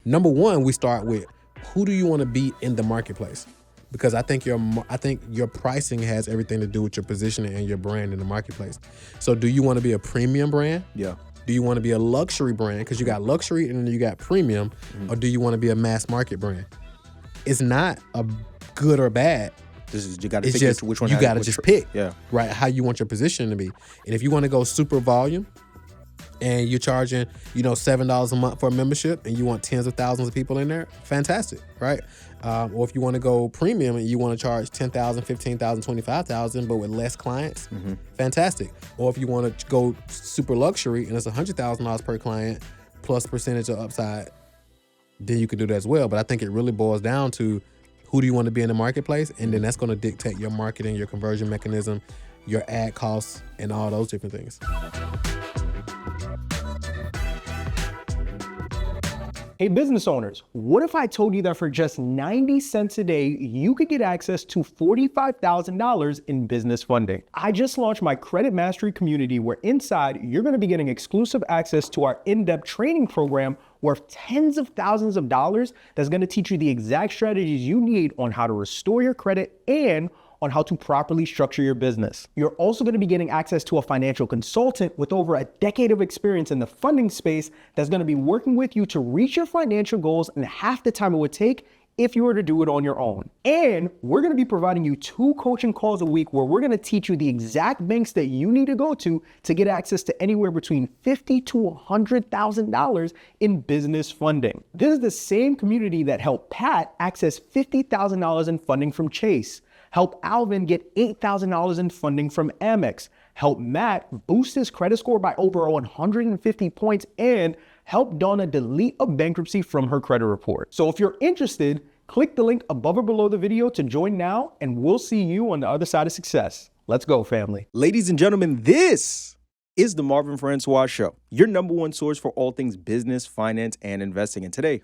number one, we start with who do you want to be in the marketplace? Because I think your pricing has everything to do with your positioning and your brand in the marketplace. So do you want to be a premium brand? Yeah. Do you want to be a luxury brand? Because you got luxury and then you got premium. Or do you want to be a mass market brand? It's not a good or bad. You got to pick which one. You got to just pick. Yeah. Right. How you want your position to be. And if you want to go super volume, and you're charging, $7 a month for a membership and you want tens of thousands of people in there, fantastic, right? Or if you want to go premium and you want to charge $10,000, $15,000, $25,000, but with less clients, fantastic. Or if you want to go super luxury and it's $100,000 per client plus percentage of upside, then you can do that as well. But I think it really boils down to who do you want to be in the marketplace, and then that's going to dictate your marketing, your conversion mechanism, your ad costs, and all those different things. Hey business owners, what if I told you that for just 90 cents a day, you could get access to $45,000 in business funding? I just launched my Credit Mastery community where inside you're gonna be getting exclusive access to our in-depth training program worth tens of thousands of dollars that's gonna teach you the exact strategies you need on how to restore your credit and on how to properly structure your business. You're also gonna be getting access to a financial consultant with over a decade of experience in the funding space that's gonna be working with you to reach your financial goals in half the time it would take if you were to do it on your own. And we're gonna be providing you 2 coaching calls a week where we're gonna teach you the exact banks that you need to go to get access to anywhere between $50,000 to $100,000 in business funding. This is the same community that helped Pat access $50,000 in funding from Chase, help Alvin get $8,000 in funding from Amex, help Matt boost his credit score by over 150 points, and help Donna delete a bankruptcy from her credit report. So if you're interested, click the link above or below the video to join now, and we'll see you on the other side of success. Let's go, family. Ladies and gentlemen, this is the Marvin Francois Show, your number one source for all things business, finance, and investing. And today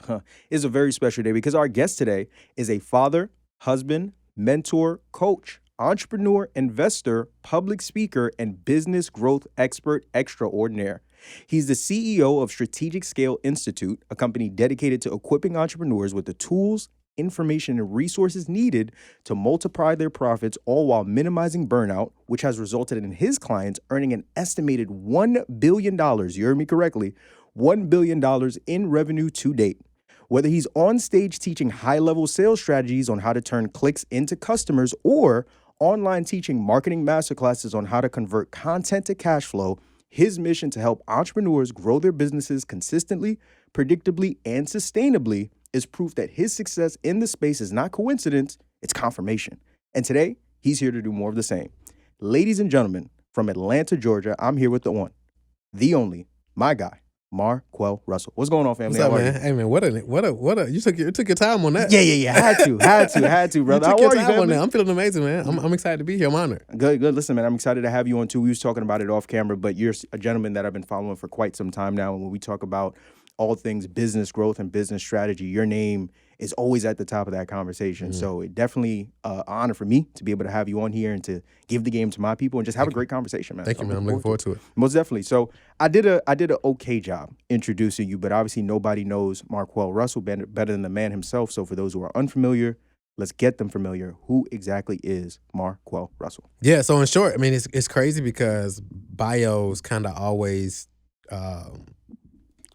is a very special day because our guest today is a father, husband, mentor, coach, entrepreneur, investor, public speaker, and business growth expert extraordinaire. He's the CEO of Strategic Scale Institute, a company dedicated to equipping entrepreneurs with the tools, information, and resources needed to multiply their profits, all while minimizing burnout, which has resulted in his clients earning an estimated $1 billion, you heard me correctly, $1 billion in revenue to date. Whether he's on stage teaching high-level sales strategies on how to turn clicks into customers or online teaching marketing masterclasses on how to convert content to cash flow, his mission to help entrepreneurs grow their businesses consistently, predictably, and sustainably is proof that his success in the space is not coincidence, it's confirmation. And today, he's here to do more of the same. Ladies and gentlemen, from Atlanta, Georgia, I'm here with the one, the only, my guy, Marquell Russell. What's going on, family? What's up, man? Hey, man, what a you took your time on that. Yeah. Had to, brother. You took How your are you, time on family? that. I'm feeling amazing, man. I'm excited to be here. I'm honored. Good. Listen, man, I'm excited to have you on too. We was talking about it off camera, but you're a gentleman that I've been following for quite some time now. And when we talk about all things business growth and business strategy, your name is always at the top of that conversation. So it definitely an honor for me to be able to have you on here and to give the game to my people and just have a great conversation, man. Thank you, man. I'm looking forward to it. Most definitely. So I did a okay job introducing you, but obviously nobody knows Marquell Russell better than the man himself. So for those who are unfamiliar, let's get them familiar. Who exactly is Marquell Russell? Yeah. So in short, I mean, it's crazy because bios kind of always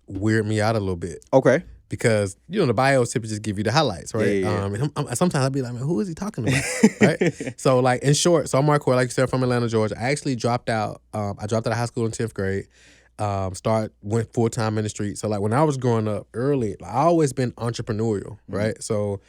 weird me out a little bit. Okay. Because, the bios typically just give you the highlights, right? Yeah. And sometimes I'd be like, man, who is he talking about, right? So, like, in short, so I'm Marquell, like you said, from Atlanta, Georgia. I actually dropped out. I dropped out of high school in 10th grade, went full-time in the street. So, like, when I was growing up early, I always been entrepreneurial, right? So,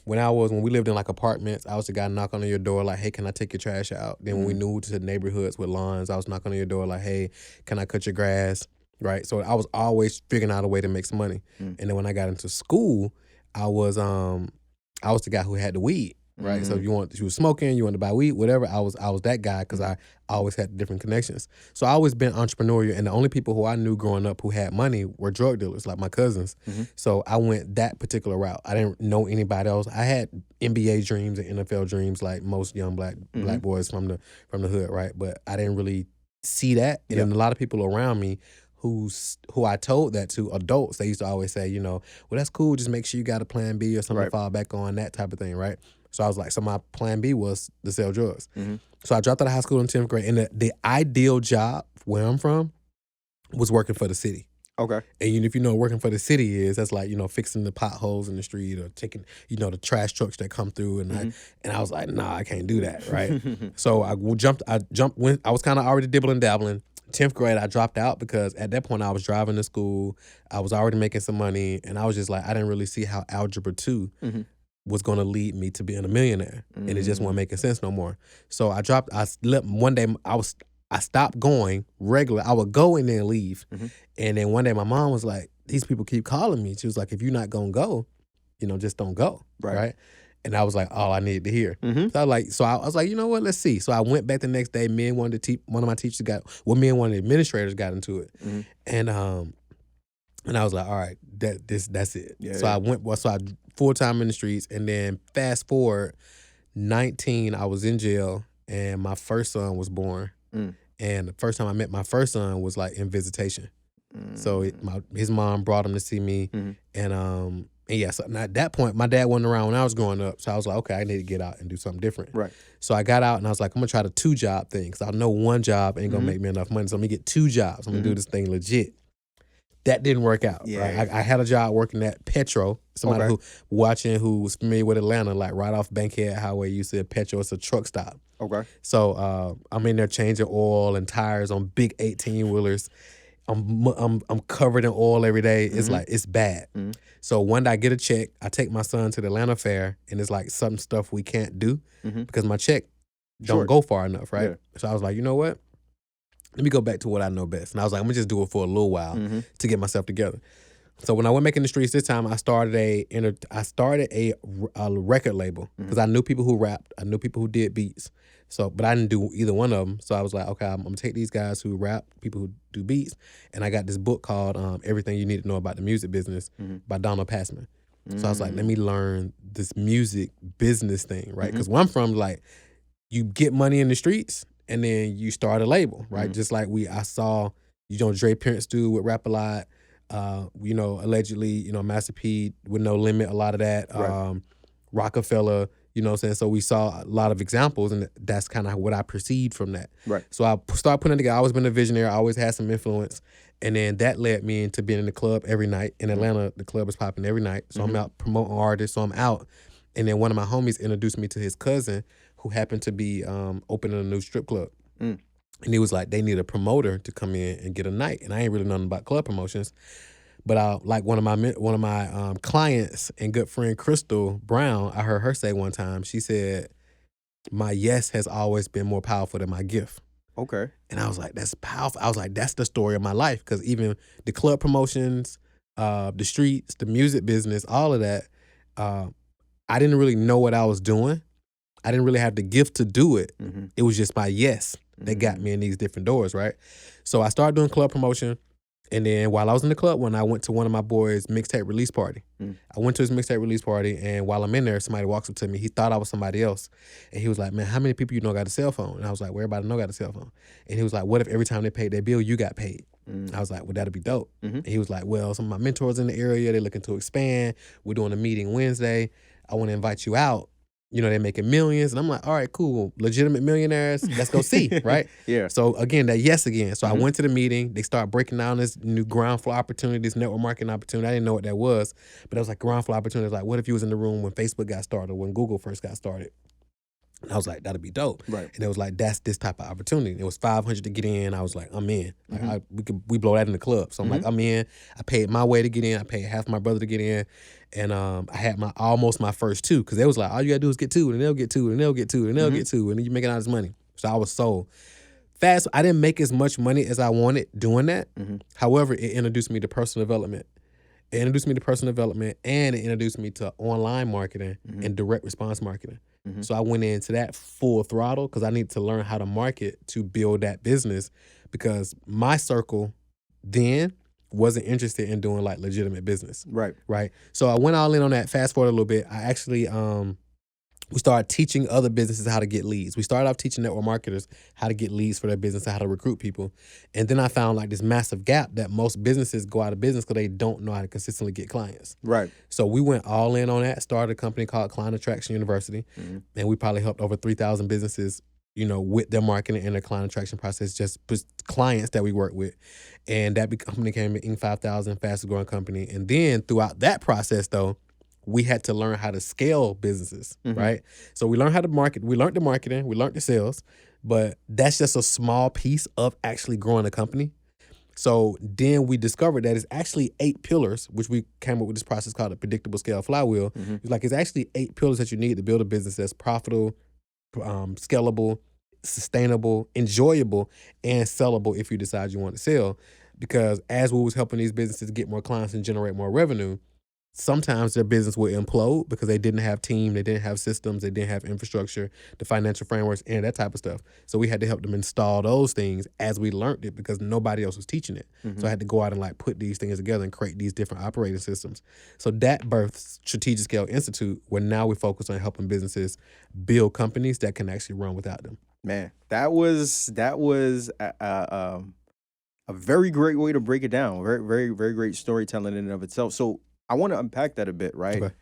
when we lived in, like, apartments, I was the guy knocking on your door, like, hey, can I take your trash out? Then when we moved to neighborhoods with lawns, I was knocking on your door, like, hey, can I cut your grass? Right, so I was always figuring out a way to make some money, and then when I got into school, I was the guy who had the weed, right? So if you was smoking, you wanted to buy weed, whatever, I was that guy because I always had different connections. So I always been entrepreneurial, and the only people who I knew growing up who had money were drug dealers, like my cousins. So I went that particular route. I didn't know anybody else. I had NBA dreams and NFL dreams, like most young black boys from the hood, right? But I didn't really see that, and then a lot of people around me who I told that to, adults, they used to always say, you know, well, that's cool. Just make sure you got a plan B or something to fall back on, that type of thing, right? So I was like, so my plan B was to sell drugs. So I dropped out of high school in 10th grade, and the ideal job where I'm from was working for the city. Okay. And if you know what working for the city is, that's like, you know, fixing the potholes in the street or taking, you know, the trash trucks that come through. And I was like, nah, I can't do that, right? So I was kind of already dibbling dabbling. 10th grade, I dropped out because at that point I was driving to school. I was already making some money, and I was just like, I didn't really see how Algebra 2 was going to lead me to being a millionaire. And it just wasn't making sense no more. So one day I stopped going regular. I would go and then leave. And then one day my mom was like, these people keep calling me. She was like, if you're not going to go, you know, just don't go. Right. And I was like, all I needed to hear. So I was like, you know what, let's see. So I went back the next day. Me and one of my teachers me and one of the administrators got into it. And I was like, all right, that's it. So I full-time in the streets, and then fast forward 19, I was in jail, and my first son was born. And the first time I met my first son was like in visitation. So his mom brought him to see me, and yeah, so at that point, my dad wasn't around when I was growing up, so I was like, okay, I need to get out and do something different. Right. So I got out, and I was like, I'm gonna try the 2-job thing, because I know one job ain't gonna make me enough money, so I'm gonna get 2 jobs. I'm gonna do this thing legit. That didn't work out. Yeah. Right? I had a job working at Petro. Somebody who was familiar with Atlanta, like right off Bankhead Highway, you said Petro, it's a truck stop. Okay. So I'm in there changing oil and tires on big 18-wheelers. I'm covered in oil every day. It's like, it's bad. So one day I get a check. I take my son to the Atlanta Fair, and it's like some stuff we can't do because my check don't go far enough, right? Yeah. So I was like, you know what? Let me go back to what I know best. And I was like, I'm gonna just do it for a little while to get myself together. So when I went back in the streets this time, I started a record label because I knew people who rapped, I knew people who did beats. So, but I didn't do either one of them. So I was like, okay, I'm gonna take these guys who rap, people who do beats, and I got this book called Everything You Need to Know About the Music Business by Donald Passman. So I was like, let me learn this music business thing, right? Because where I'm from, like, you get money in the streets and then you start a label, right? Just like I saw, you know, Dre Parents do with Rap A Lot, you know, allegedly, you know, Master P with No Limit, a lot of that, Rockefeller, you know what I'm saying? So we saw a lot of examples, and that's kind of what I perceived from that. Right. So I started putting it together. I always been a visionary. I always had some influence. And then that led me into being in the club every night. In Atlanta, the club is popping every night. So I'm out promoting artists. So I'm out. And then one of my homies introduced me to his cousin, who happened to be opening a new strip club. And he was like, they need a promoter to come in and get a night. And I ain't really know nothing about club promotions. But like one of my clients and good friend, Crystal Brown, I heard her say one time, she said, my yes has always been more powerful than my gift. Okay. And I was like, that's powerful. I was like, that's the story of my life. Because even the club promotions, the streets, the music business, all of that, I didn't really know what I was doing. I didn't really have the gift to do it. It was just my yes that got me in these different doors, right? So I started doing club promotion. And then while I was in the club, when I went to one of my boys' mixtape release party, I went to his mixtape release party, and while I'm in there, somebody walks up to me. He thought I was somebody else. And he was like, man, how many people you know got a cell phone? And I was like, well, everybody know got a cell phone. And he was like, what if every time they paid their bill, you got paid? I was like, well, that'd be dope. And he was like, well, some of my mentors in the area, they're looking to expand. We're doing a meeting Wednesday. I want to invite you out. You know, they're making millions. And I'm like, all right, cool. Legitimate millionaires. Let's go see, right? Yeah. So again, that yes again. So I went to the meeting. They started breaking down this new ground floor opportunity, this network marketing opportunity. I didn't know what that was, but it was like ground floor opportunity. Like, what if you was in the room when Facebook got started, when Google first got started? And I was like, that'd be dope. Right. And it was like, that's this type of opportunity. It was $500 to get in. I was like, I'm in. Like, we blow that in the club. So I'm like, I'm in. I paid my way to get in. I paid half my brother to get in. And I had almost my first 2, because they was like, all you gotta do is get 2, and they'll get 2, and they'll get 2, and they'll get 2, and then you're making all this money. So I was sold. Fast, I didn't make as much money as I wanted doing that. However, it introduced me to personal development. It introduced me to personal development, and it introduced me to online marketing and direct response marketing. So I went into that full throttle because I needed to learn how to market to build that business, because my circle then wasn't interested in doing like legitimate business. Right. Right. So I went all in on that. Fast forward a little bit. I actually we started teaching other businesses how to get leads. We started off teaching network marketers how to get leads for their business and how to recruit people. And then I found like this massive gap that most businesses go out of business because they don't know how to consistently get clients. Right. So we went all in on that, started a company called Client Attraction University. And we probably helped over 3,000 businesses, with their marketing and their client attraction process, just clients that we work with. And that company became an Inc. 5,000 fastest growing company. And then throughout that process though, we had to learn how to scale businesses, right? So we learned how to market. We learned the marketing. We learned the sales. But that's just a small piece of actually growing a company. So then we discovered that it's actually 8 pillars, which we came up with this process called a predictable scale flywheel. It's actually 8 pillars that you need to build a business that's profitable, scalable, sustainable, enjoyable, and sellable if you decide you want to sell. Because as we was helping these businesses get more clients and generate more revenue, sometimes their business would implode because they didn't have team, they didn't have systems, they didn't have infrastructure, the financial frameworks, and that type of stuff. So we had to help them install those things as we learned it because nobody else was teaching it. So I had to go out and like put these things together and create these different operating systems. So that birthed Strategic Scale Institute, where now we focus on helping businesses build companies that can actually run without them. Man, that was a very great way to break it down. Very, very, very great storytelling in and of itself. So I want to unpack that a bit, right? Okay.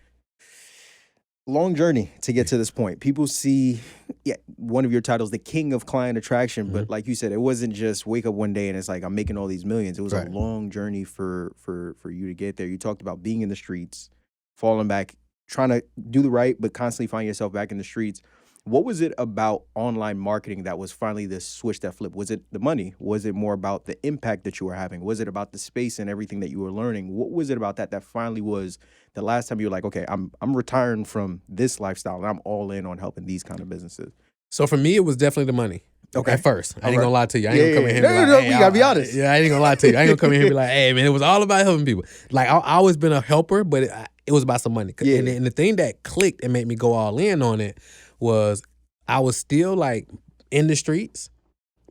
Long journey to get to this point. People see, one of your titles, the king of client attraction, but like you said, it wasn't just wake up one day and it's like I'm making all these millions. It was a long journey for you to get there. You talked about being in the streets, falling back, trying to do the right, but constantly finding yourself back in the streets. What was it about online marketing that was finally this switch that flipped? Was it the money? Was it more about the impact that you were having? Was it about the space and everything that you were learning? What was it about that finally was the last time you were like, okay, I'm retiring from this lifestyle and I'm all in on helping these kind of businesses? So for me, it was definitely the money. Okay. At first. I ain't gonna lie to you. I ain't gonna come in here and be No, like, hey, we gotta be honest. Yeah, I ain't gonna lie to you. I ain't gonna come in here and be like, hey, man, it was all about helping people. Like, I always been a helper, but it was about some money. Yeah. And the thing that clicked and made me go all in on it was I was still like in the streets,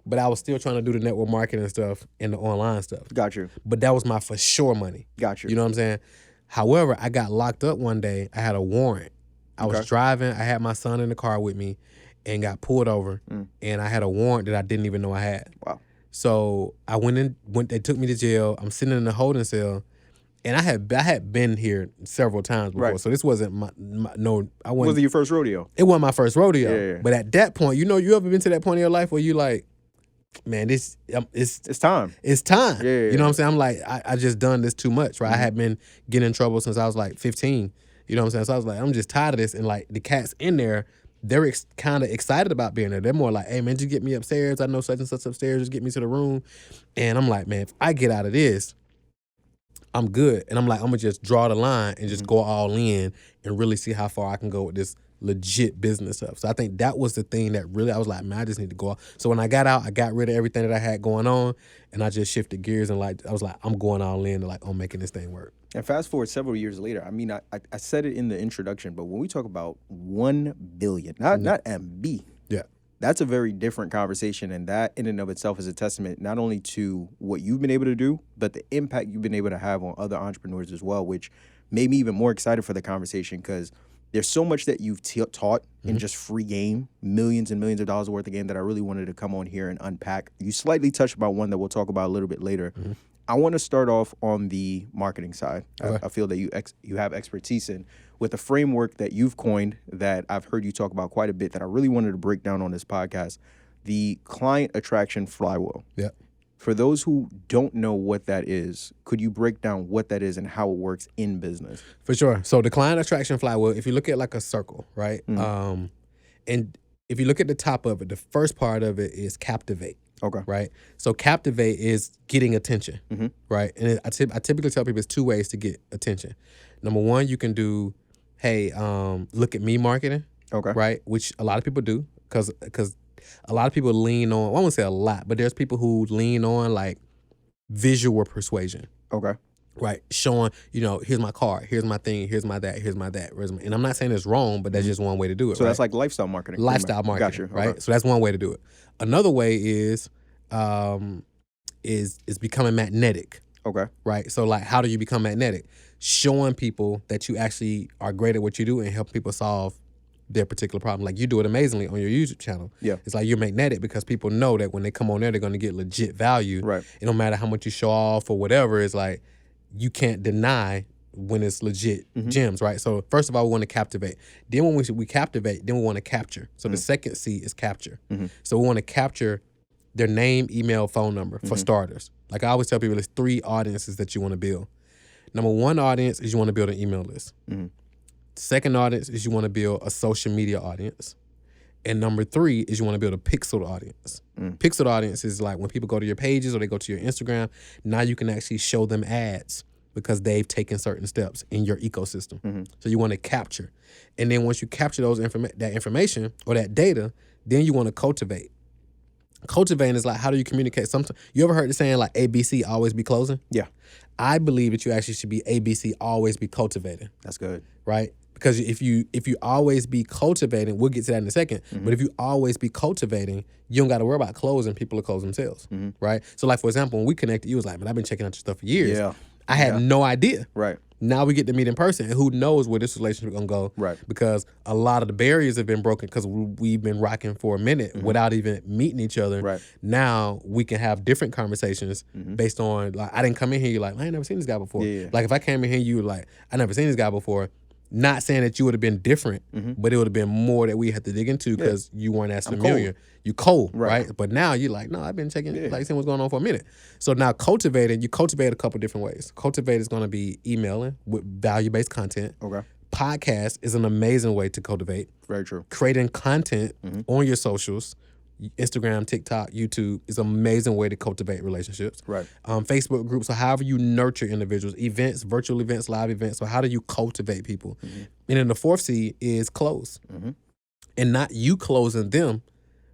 but I was still trying to do the network marketing stuff and the online stuff. Got you. But that was my for sure money. Got you. You know what I'm saying? However, I got locked up one day. I had a warrant. I was driving. I had my son in the car with me and got pulled over. And I had a warrant that I didn't even know I had. Wow. So I they took me to jail. I'm sitting in the holding cell. And I had been here several times before, so this wasn't I wasn't your first rodeo? It wasn't my first rodeo. Yeah. But at that point, you ever been to that point in your life where you like, man, it's time. It's time. Yeah. You know what I'm saying? I'm like, I just done this too much, right? I had been getting in trouble since I was like 15. You know what I'm saying? So I was like, I'm just tired of this. And like the cats in there, they're kind of excited about being there. They're more like, hey, man, just get me upstairs. I know such and such upstairs. Just get me to the room. And I'm like, man, if I get out of this, I'm good. And I'm like, I'm going to just draw the line and just go all in and really see how far I can go with this legit business stuff. So I think that was the thing that really, I was like, man, I just need to go out. So when I got out, I got rid of everything that I had going on and I just shifted gears and like, I was like, I'm going all in to like, I'm making this thing work. And fast forward several years later, I mean, I said it in the introduction, but when we talk about 1 billion, not MB, that's a very different conversation. And that in and of itself is a testament not only to what you've been able to do, but the impact you've been able to have on other entrepreneurs as well, which made me even more excited for the conversation because there's so much that you've taught in just free game, millions and millions of dollars worth of game that I really wanted to come on here and unpack. You slightly touched about one that we'll talk about a little bit later. I want to start off on the marketing side. Okay. I feel that you have expertise in with a framework that you've coined that I've heard you talk about quite a bit that I really wanted to break down on this podcast, the client attraction flywheel. Yeah. For those who don't know what that is, could you break down what that is and how it works in business? For sure. So the client attraction flywheel, if you look at like a circle, right? And if you look at the top of it, the first part of it is Captivate. Okay. Right? So Captivate is getting attention, right? And I typically tell people it's 2 ways to get attention. Number one, you can do, hey, look at me marketing, right? Which a lot of people do because a lot of people lean on, well, I won't say a lot, but there's people who lean on like visual persuasion. Okay. Right? Showing, here's my car, here's my thing, here's my that, here's my that. And I'm not saying it's wrong, but that's just one way to do it. So that's like lifestyle marketing. Lifestyle marketing, Gotcha. right? Okay. So that's one way to do it. Another way is becoming magnetic. Okay. Right? So like, how do you become magnetic? Showing people that you actually are great at what you do and help people solve their particular problem. Like you do it amazingly on your YouTube channel. Yeah. It's like you're magnetic because people know that when they come on there, they're going to get legit value. Right. It don't matter how much you show off or whatever. It's like you can't deny when it's legit gems, right? So first of all, we want to captivate. Then when we captivate, then we want to capture. So the second C is capture. So we want to capture their name, email, phone number for starters. Like I always tell people, there's 3 audiences that you want to build. Number 1 audience is you want to build an email list. Second audience is you want to build a social media audience. And number 3 is you want to build a pixeled audience. Pixeled audience is like when people go to your pages or they go to your Instagram, now you can actually show them ads because they've taken certain steps in your ecosystem. So you want to capture. And then once you capture that information or that data, then you want to cultivate. Cultivating is like, how do you communicate? Sometimes you ever heard the saying like ABC always be closing? Yeah. I believe that you actually should be ABC always be cultivating. That's good. Right? Because if you always be cultivating, we'll get to that in a second, but if you always be cultivating, you don't got to worry about closing. People will close themselves, right? So like, for example, when we connected, you was like, man, I've been checking out your stuff for years. Yeah. I had no idea. Right. Now we get to meet in person, and who knows where this relationship is going to go. Right. Because a lot of the barriers have been broken because we've been rocking for a minute without even meeting each other. Right. Now we can have different conversations based on, like, I didn't come in here, you're like, I ain't never seen this guy before. Yeah. Like, if I came in here, you were like, I never seen this guy before. Not saying that you would have been different, but it would have been more that we had to dig into because you weren't as familiar. You cold, right? But now you're like, no, I've been checking, like, seeing what's going on for a minute. So now cultivating, you cultivate a couple different ways. Cultivate is going to be emailing with value-based content. Okay. Podcast is an amazing way to cultivate. Very true. Creating content on your socials, Instagram, TikTok, YouTube is an amazing way to cultivate relationships. Right. Facebook groups, so however you nurture individuals, events, virtual events, live events. So how do you cultivate people? And then the 4th C is close. And not you closing them,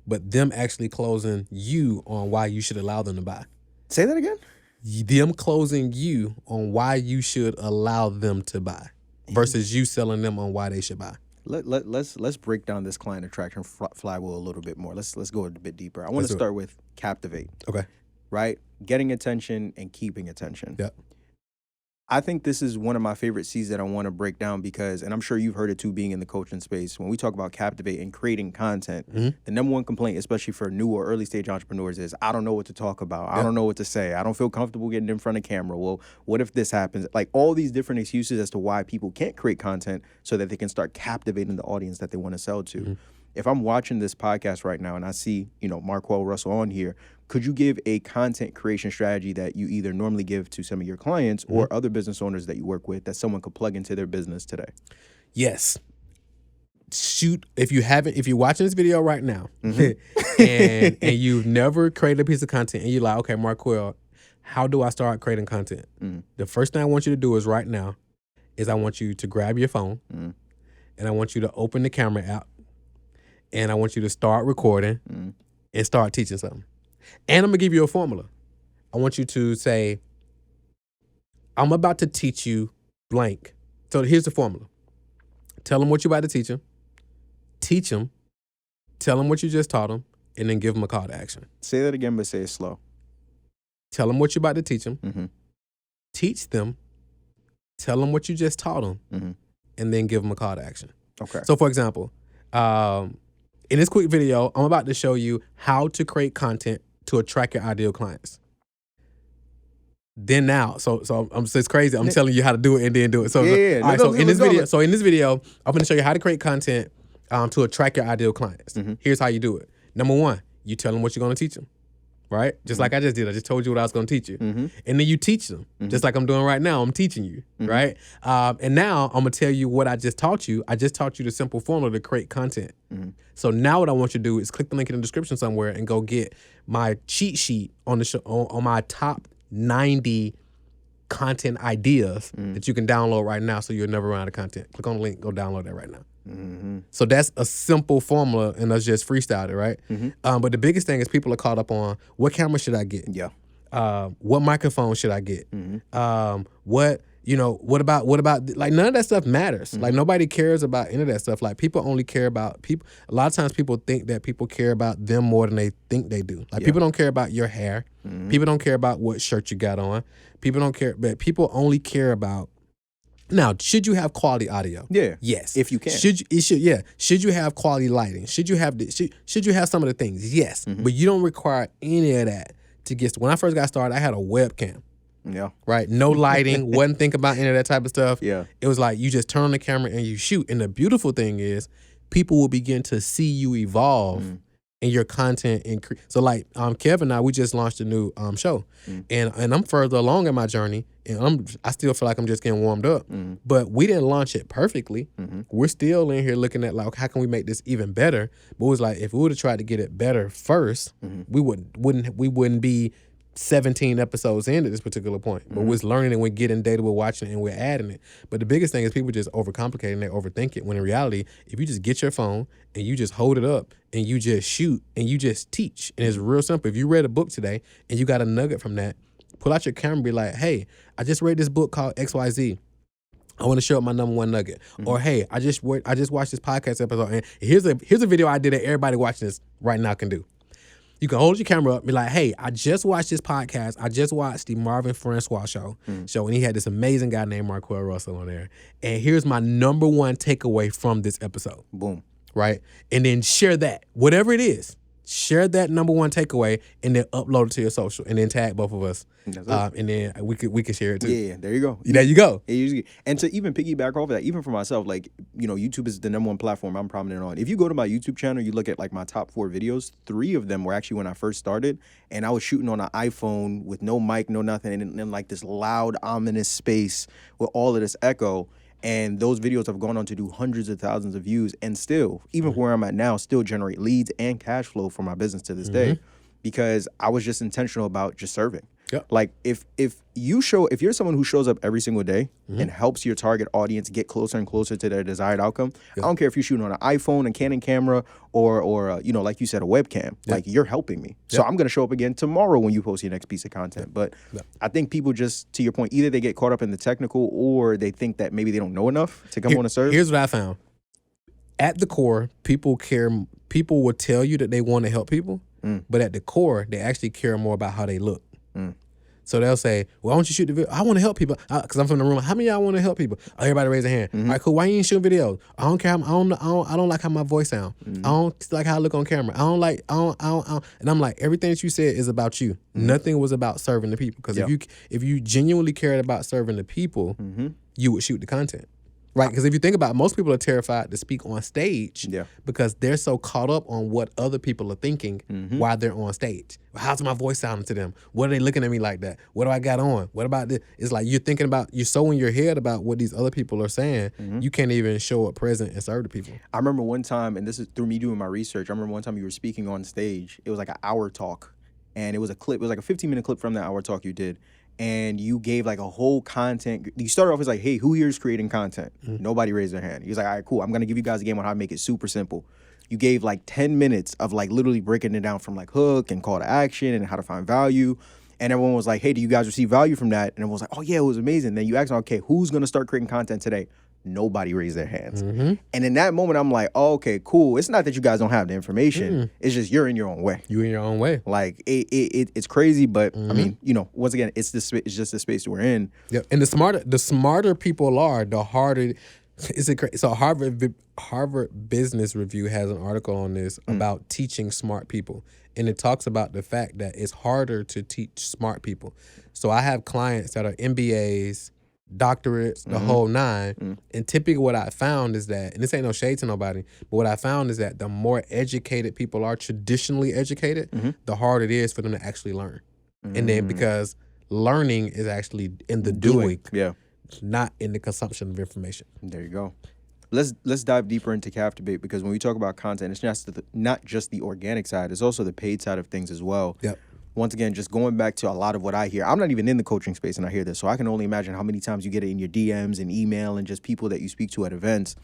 but them actually closing you on why you should allow them to buy. Say that again? Them closing you on why you should allow them to buy versus you selling them on why they should buy. Let's break down this client attraction flywheel a little bit more. Let's go a bit deeper. I want to start with Captivate. Okay. Right? Getting attention and keeping attention. Yep. I think this is one of my favorite C's that I want to break down because, and I'm sure you've heard it too being in the coaching space, when we talk about Captivate and creating content, the number one complaint, especially for new or early stage entrepreneurs, is I don't know what to talk about. I don't know what to say. I don't feel comfortable getting in front of camera. Well, what if this happens? Like all these different excuses as to why people can't create content so that they can start captivating the audience that they want to sell to. If I'm watching this podcast right now and I see, Marquell Russell on here, could you give a content creation strategy that you either normally give to some of your clients or other business owners that you work with that someone could plug into their business today? Yes. Shoot, if you're watching this video right now and you've never created a piece of content and you're like, okay, Marquell, how do I start creating content? The first thing I want you to do is right now is I want you to grab your phone and I want you to open the camera app and I want you to start recording and start teaching something. And I'm going to give you a formula. I want you to say, I'm about to teach you blank. So here's the formula. Tell them what you're about to teach them. Teach them. Tell them what you just taught them. And then give them a call to action. Say that again, but say it slow. Tell them what you're about to teach them. Teach them. Tell them what you just taught them. And then give them a call to action. Okay. So for example, in this quick video, I'm about to show you how to create content to attract your ideal clients. Then now, so it's crazy. I'm telling you how to do it and then do it. So, in this video, I'm going to show you how to create content to attract your ideal clients. Here's how you do it. Number 1, you tell them what you're going to teach them, right? Just like I just did. I just told you what I was going to teach you. And then you teach them, just like I'm doing right now. I'm teaching you, right? And now I'm going to tell you what I just taught you. I just taught you the simple formula to create content. So now what I want you to do is click the link in the description somewhere and go get my cheat sheet on the show, on my top 90 content ideas that you can download right now so you'll never run out of content. Click on the link, go download that right now. So that's a simple formula and us just freestyled it, right? But the biggest thing is people are caught up on what camera should I get? Yeah. What microphone should I get? What about like none of that stuff matters. Like nobody cares about any of that stuff. Like people only care about people. A lot of times people think that people care about them more than they think they do. Like people don't care about your hair. People don't care about what shirt you got on. People don't care, but people only care about Now, should you have quality audio? Yeah. Yes. If you can. Should you have quality lighting? Should you have should you have some of the things? Yes. But you don't require any of that to get. When I first got started, I had a webcam. Yeah. Right? No lighting, wasn't think about any of that type of stuff. Yeah. It was like you just turn on the camera and you shoot. And the beautiful thing is people will begin to see you evolve in your content increase. So like Kevin and I, we just launched a new show. And I'm further along in my journey and I still feel like I'm just getting warmed up. But we didn't launch it perfectly. We're still in here looking at like how can we make this even better? But it was like if we would have tried to get it better first, we wouldn't be 17 episodes into this particular point. But we're learning and we're getting data, we're watching it and we're adding it. But the biggest thing is people just overcomplicate and they overthink it when in reality, if you just get your phone and you just hold it up and you just shoot and you just teach, and it's real simple. If you read a book today and you got a nugget from that, pull out your camera and be like, hey, I just read this book called XYZ. I want to show up my number one nugget. Or hey, I just watched this podcast episode and here's a video I did that everybody watching this right now can do. You can hold your camera up and be like, hey, I just watched this podcast. I just watched the Marvin Francois show, and he had this amazing guy named Marquell Russell on there. And here's my number one takeaway from this episode. Boom. Right? And then share that, whatever it is. Share that number one takeaway and then upload it to your social and then tag both of us. And then we could share it too. Yeah, there you go. There you go. And to even piggyback off of that, even for myself, like, YouTube is the number one platform I'm prominent on. If you go to my YouTube channel, you look at like my top 4 videos, 3 of them were actually when I first started, and I was shooting on an iPhone with no mic, no nothing, and in like this loud, ominous space with all of this echo. And those videos have gone on to do hundreds of thousands of views and still, even where I'm at now, still generate leads and cash flow for my business to this day because I was just intentional about just serving. Yep. Like if you're someone who shows up every single day and helps your target audience get closer and closer to their desired outcome, I don't care if you're shooting on an iPhone, a Canon camera, or like you said, a webcam. Like you're helping me. So I'm gonna show up again tomorrow when you post your next piece of content. But I think people just, to your point, either they get caught up in the technical or they think that maybe they don't know enough to come on and serve. Here's what I found. At the core, people will tell you that they want to help people, but at the core, they actually care more about how they look. So they'll say, well, why don't you shoot the video? I want to help people. Because I'm from the room. How many of y'all want to help people? Oh, everybody raise their hand. All right, cool. Why you ain't shooting videos? I don't care. I don't like how my voice sound. I don't like how I look on camera. I don't. And I'm like, everything that you said is about you. Nothing was about serving the people. Because if you genuinely cared about serving the people, you would shoot the content. Right, because if you think about it, most people are terrified to speak on stage because they're so caught up on what other people are thinking while they're on stage. How's my voice sounding to them? What are they looking at me like that? What do I got on? What about this? It's like you're so in your head about what these other people are saying, you can't even show up present and serve the people. I remember one time, and this is through me doing my research, I remember one time you were speaking on stage. It was like an hour talk, and it was a clip. It was like a 15-minute clip from that hour talk you did. And you gave like a whole content. You started off as like, hey, who here is creating content? Nobody raised their hand. He was like, all right, cool. I'm going to give you guys a game on how to make it super simple. You gave like 10 minutes of like literally breaking it down from like hook and call to action and how to find value. And everyone was like, hey, do you guys receive value from that? And everyone was like, oh, yeah, it was amazing. Then you asked them, okay, who's going to start creating content today? Nobody raised their hands. And in that moment, I'm like, oh, okay, cool. It's not that you guys don't have the information. It's just you're in your own way. You in your own way. Like, it's crazy, but, I mean, once again, it's just the space we're in. Yep. And the smarter people are, the harder. So Harvard Business Review has an article on this about teaching smart people. And it talks about the fact that it's harder to teach smart people. So I have clients that are MBAs, doctorates, the whole nine. And typically what I found is that, and this ain't no shade to nobody, but what I found is that the more educated people are, traditionally educated, the harder it is for them to actually learn. And then because learning is actually in the doing. Not in the consumption of information. There you go. Let's dive deeper into Captivate, because when we talk about content, it's not just the organic side, it's also the paid side of things as well. Once again, just going back to a lot of what I hear. I'm not even in the coaching space and I hear this, so I can only imagine how many times you get it in your DMs and email and just people that you speak to at events.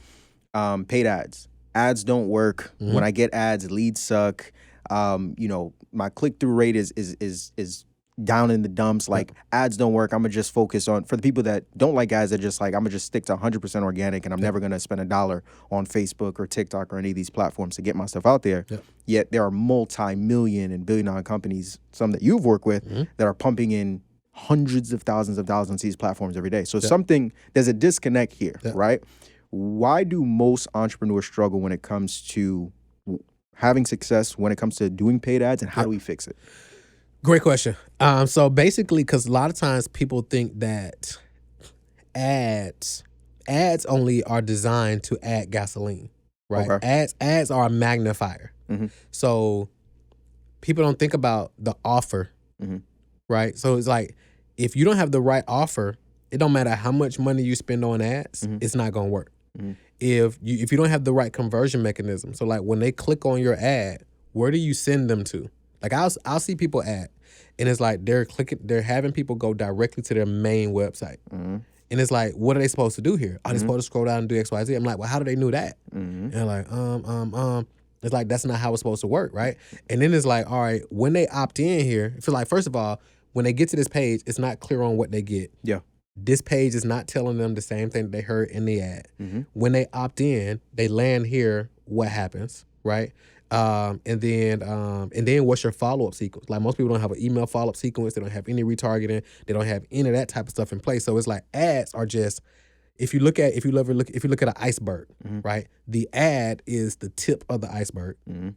Paid ads. Ads don't work. When I get ads, leads suck. My click-through rate is down in the dumps. Like, ads don't work. I'm gonna just focus on, for the people that don't like ads, they're just like, I'm gonna just stick to 100% organic, and I'm never gonna spend $1 on Facebook or TikTok or any of these platforms to get my stuff out there. Yet there are multi-million and billion-dollar companies, some that you've worked with, that are pumping in hundreds of thousands of dollars on these platforms every day. So Yep. there's a disconnect here, Yep. right? Why do most entrepreneurs struggle when it comes to having success, when it comes to doing paid ads, and how do we fix it? Great question. So basically, because a lot of times people think that ads only are designed to add gasoline, right? Okay. Ads are a magnifier. Mhm. So people don't think about the offer, Mhm. right? So it's like, if you don't have the right offer, it don't matter how much money you spend on ads, Mhm. it's not gonna work. Mhm. If you don't have the right conversion mechanism, so like when they click on your ad, where do you send them to? Like I'll see people ad, and it's like they're having people go directly to their main website. Mhm. And it's like, what are they supposed to do here? Are they supposed to scroll down and do XYZ? I'm like, well, how do they know that? Mhm. And they're like, It's like, that's not how it's supposed to work, right? And then it's like, all right, when they opt in here, I feel like, first of all, when they get to this page, it's not clear on what they get. Yeah. This page is not telling them the same thing that they heard in the ad. Mhm. When they opt in, they land here, what happens, right? And then what's your follow-up sequence? Like, most people don't have an email follow-up sequence. They don't have any retargeting. They don't have any of that type of stuff in place. So it's like, ads are just, if you look at an iceberg, Mhm. right? The ad is the tip of the iceberg. Mhm.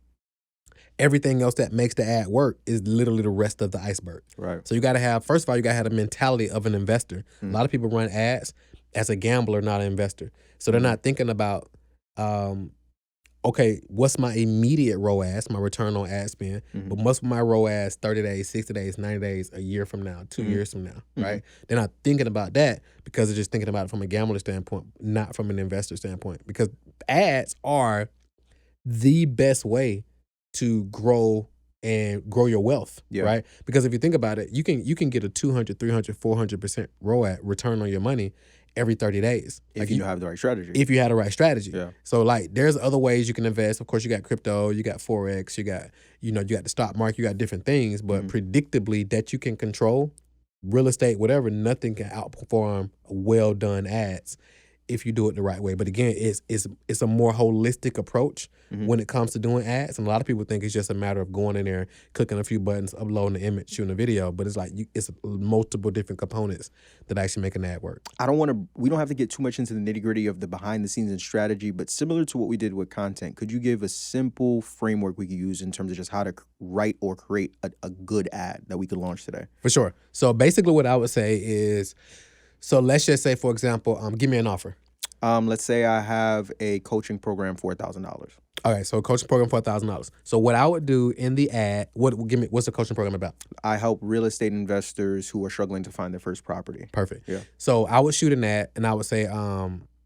Everything else that makes the ad work is literally the rest of the iceberg. Right. So you got to have, first of all, you got to have the mentality of an investor. Mm. A lot of people run ads as a gambler, not an investor. So they're not thinking about, okay, what's my immediate ROAS, my return on ad spend, Mhm. but what's my ROAS 30 days, 60 days, 90 days, a year from now, 2 years from now, right? They're not thinking about that because they're just thinking about it from a gambler standpoint, not from an investor standpoint, because ads are the best way to grow your wealth, Yeah. right? Because if you think about it, you can get a 200, 300, 400% ROAS, return on your money, every 30 days. If you have the right strategy. If you had the right strategy. Yeah. So like, there's other ways you can invest. Of course, you got crypto, you got Forex, you got the stock market, you got different things, but predictably that you can control, real estate, whatever, nothing can outperform well done ads if you do it the right way. But again, it's a more holistic approach when it comes to doing ads. And a lot of people think it's just a matter of going in there, clicking a few buttons, uploading the image, shooting a video. But it's like, it's multiple different components that actually make an ad work. We don't have to get too much into the nitty gritty of the behind the scenes and strategy, but similar to what we did with content, could you give a simple framework we could use in terms of just how to write or create a good ad that we could launch today? For sure. So basically what I would say is, so let's just say, for example, give me an offer. Let's say I have a coaching program for $1,000. All right, so a coaching program for $1,000. So what I would do in the ad, what's the coaching program about? I help real estate investors who are struggling to find their first property. Perfect. Yeah. So I would shoot an ad and I would say,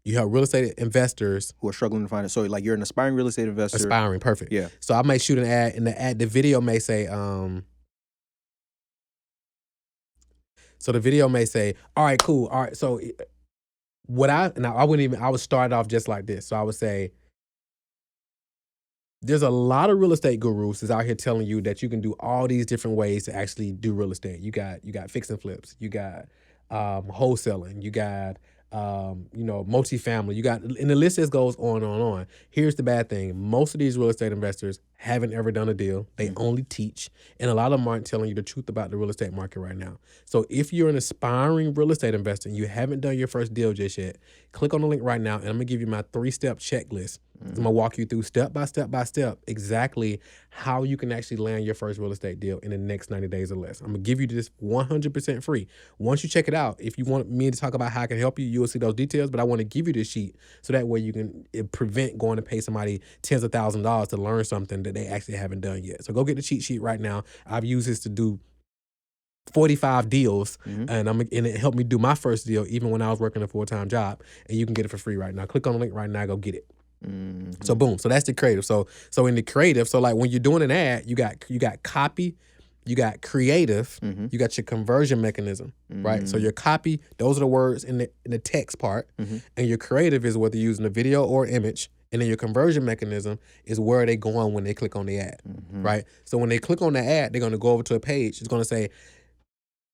you help real estate investors Who are struggling to find it. So like, you're an aspiring real estate investor. aspiring. Perfect. Yeah. So I may shoot an ad, and the video may say, so the video may say, all right, cool. All right, so I would start off just like this. So I would say, there's a lot of real estate gurus that's out here telling you that you can do all these different ways to actually do real estate. You got fix and flips, you got wholesaling, you got multifamily, you got, and the list just goes on and on. Here's the bad thing: most of these real estate investors haven't ever done a deal. They only teach, and a lot of them aren't telling you the truth about the real estate market right now. So if you're an aspiring real estate investor and you haven't done your first deal just yet, click on the link right now, and I'm gonna give you my 3-step checklist. I'm gonna walk you through step by step exactly how you can actually land your first real estate deal in the next 90 days or less. I'm gonna give you this 100% free. Once you check it out, if you want me to talk about how I can help you, you'll see those details, but I want to give you this sheet so that way you can prevent going to pay somebody tens of thousands of dollars to learn something that they actually haven't done yet. So go get the cheat sheet right now. I've used this to do 45 deals, and it helped me do my first deal even when I was working a full-time job, and you can get it for free right now. Click on the link right now, go get it. So boom. So that's the creative. So in the creative, so like when you're doing an ad, you got copy, you got creative, you got your conversion mechanism, right? So your copy, those are the words in the text part, and your creative is whether you're using a video or image, and then your conversion mechanism is where they go on when they click on the ad, right? So when they click on the ad, they're going to go over to a page. It's going to say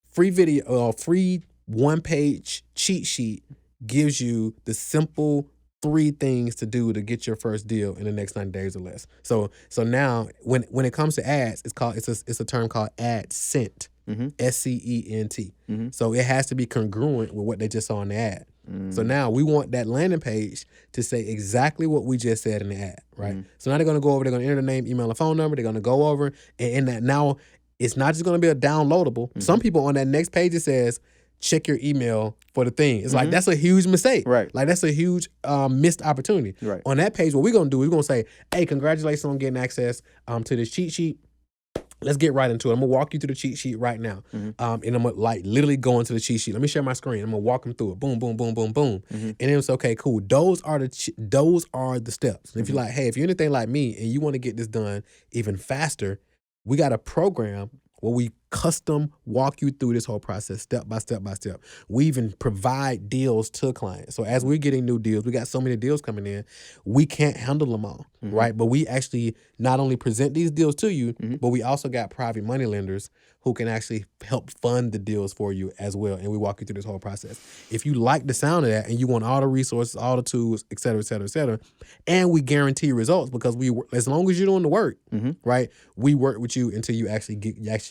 free video or free 1-page cheat sheet gives you the simple 3 things to do to get your first deal in the next 90 days or less. So now when it comes to ads, it's a term called ad scent. SCENT. So it has to be congruent with what they just saw in the ad. So now we want that landing page to say exactly what we just said in the ad, right? So now they're going to go over, they're going to enter the name, email, and phone number. They're going to go over, and in that now it's not just going to be a downloadable. Some people on that next page, it says, check your email for the thing. It's like, that's a huge mistake. Right. Like, that's a huge missed opportunity. Right. On that page, what we're going to do is we're going to say, hey, congratulations on getting access to this cheat sheet. Let's get right into it. I'm going to walk you through the cheat sheet right now. And I'm going to like literally go into the cheat sheet. Let me share my screen. I'm going to walk them through it. Boom, boom, boom, boom, boom. And then it's okay, cool. Those are the steps. And if you're like, hey, if you're anything like me and you want to get this done even faster, we got a program where we custom walk you through this whole process step by step by step. We even provide deals to clients. So as we're getting new deals, we got so many deals coming in, we can't handle them all, right? But we actually not only present these deals to you, but we also got private money lenders who can actually help fund the deals for you as well. And we walk you through this whole process. If you like the sound of that and you want all the resources, all the tools, et cetera, et cetera, et cetera, and we guarantee results because as long as you're doing the work, right, we work with you until you actually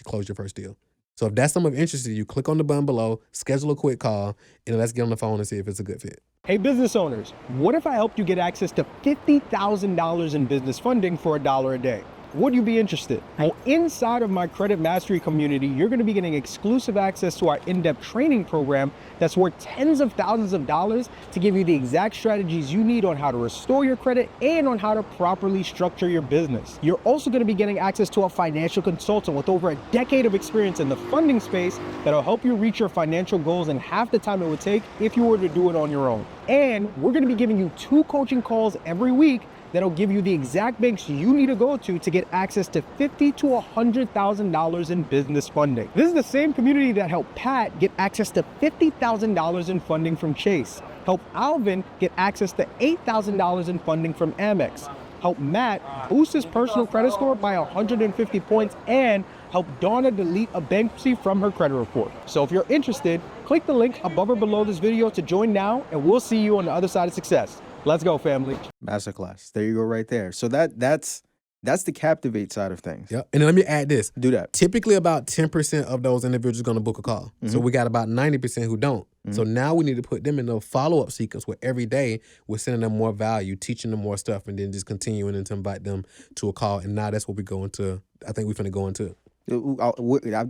close your first deal. So if that's something of interest to you, click on the button below, schedule a quick call, and let's get on the phone and see if it's a good fit. Hey, business owners, what if I helped you get access to $50,000 in business funding for $1 a day? Would you be interested? Well, inside of my Credit Mastery community, you're going to be getting exclusive access to our in-depth training program that's worth tens of thousands of dollars to give you the exact strategies you need on how to restore your credit and on how to properly structure your business. You're also going to be getting access to a financial consultant with over a decade of experience in the funding space that'll help you reach your financial goals in half the time it would take if you were to do it on your own. And we're going to be giving you 2 coaching calls every week that'll give you the exact banks you need to go to get access to $50,000 to $100,000 in business funding. This is the same community that helped Pat get access to $50,000 in funding from Chase, helped Alvin get access to $8,000 in funding from Amex, helped Matt boost his personal credit score by 150 points, and helped Donna delete a bankruptcy from her credit report. So if you're interested, click the link above or below this video to join now, and we'll see you on the other side of success. Let's go, family. Masterclass. There you go right there. So that's the Captivate side of things. Yep. And then let me add this. Do that. Typically about 10% of those individuals are going to book a call. So we got about 90% who don't. So now we need to put them in a follow-up sequence where every day we're sending them more value, teaching them more stuff, and then just continuing to invite them to a call. And now that's what we go into. I think we're finna go into.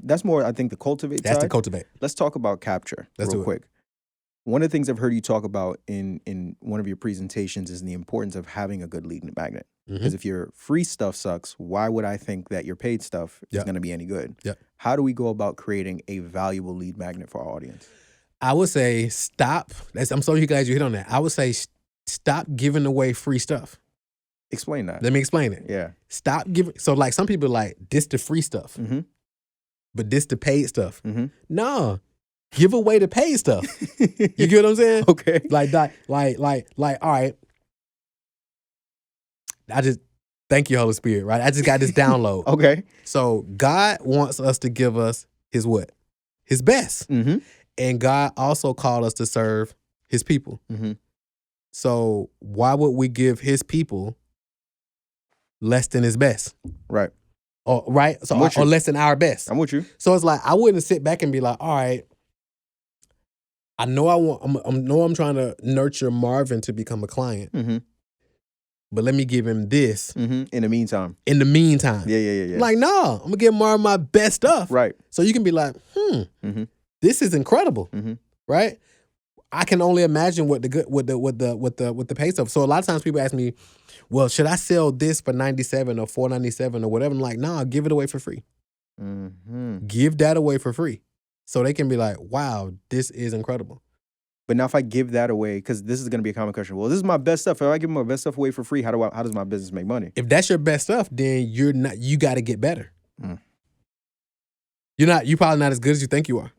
That's more, I think, the Cultivate That's side. the Cultivate. Let's talk about Capture real quick. One of the things I've heard you talk about in one of your presentations is the importance of having a good lead magnet. Because if your free stuff sucks, why would I think that your paid stuff is going to be any good? How do we go about creating a valuable lead magnet for our audience? I would say stop. I'm so glad you hit on that. I would say stop giving away free stuff. Explain that. Let me explain it. Yeah. Stop giving. So like some people like this the free stuff, but this the paid stuff. No. Give away the paid stuff. You get what I'm saying? Okay. Like, all right. I just, thank you, Holy Spirit, right? I just got this download. Okay. So God wants us to give us his what? His best. And God also called us to serve his people. So why would we give his people less than his best? Right. Or, right? So, or less than our best. I'm with you. So it's like, I wouldn't sit back and be like, all right, I know I'm trying to nurture Marvin to become a client, but let me give him this. In the meantime. Yeah. Like, no, I'm going to give Marvin my best stuff. Right. So you can be like, this is incredible. Right? I can only imagine what the pay stuff. So a lot of times people ask me, well, should I sell this for $97 or $497 or whatever? I'm like, nah, give it away for free. Give that away for free. So they can be like, wow, this is incredible. But now if I give that away, because this is going to be a common question. Well, this is my best stuff. If I give my best stuff away for free, how does my business make money? If that's your best stuff, then you got to get better. You're probably not as good as you think you are.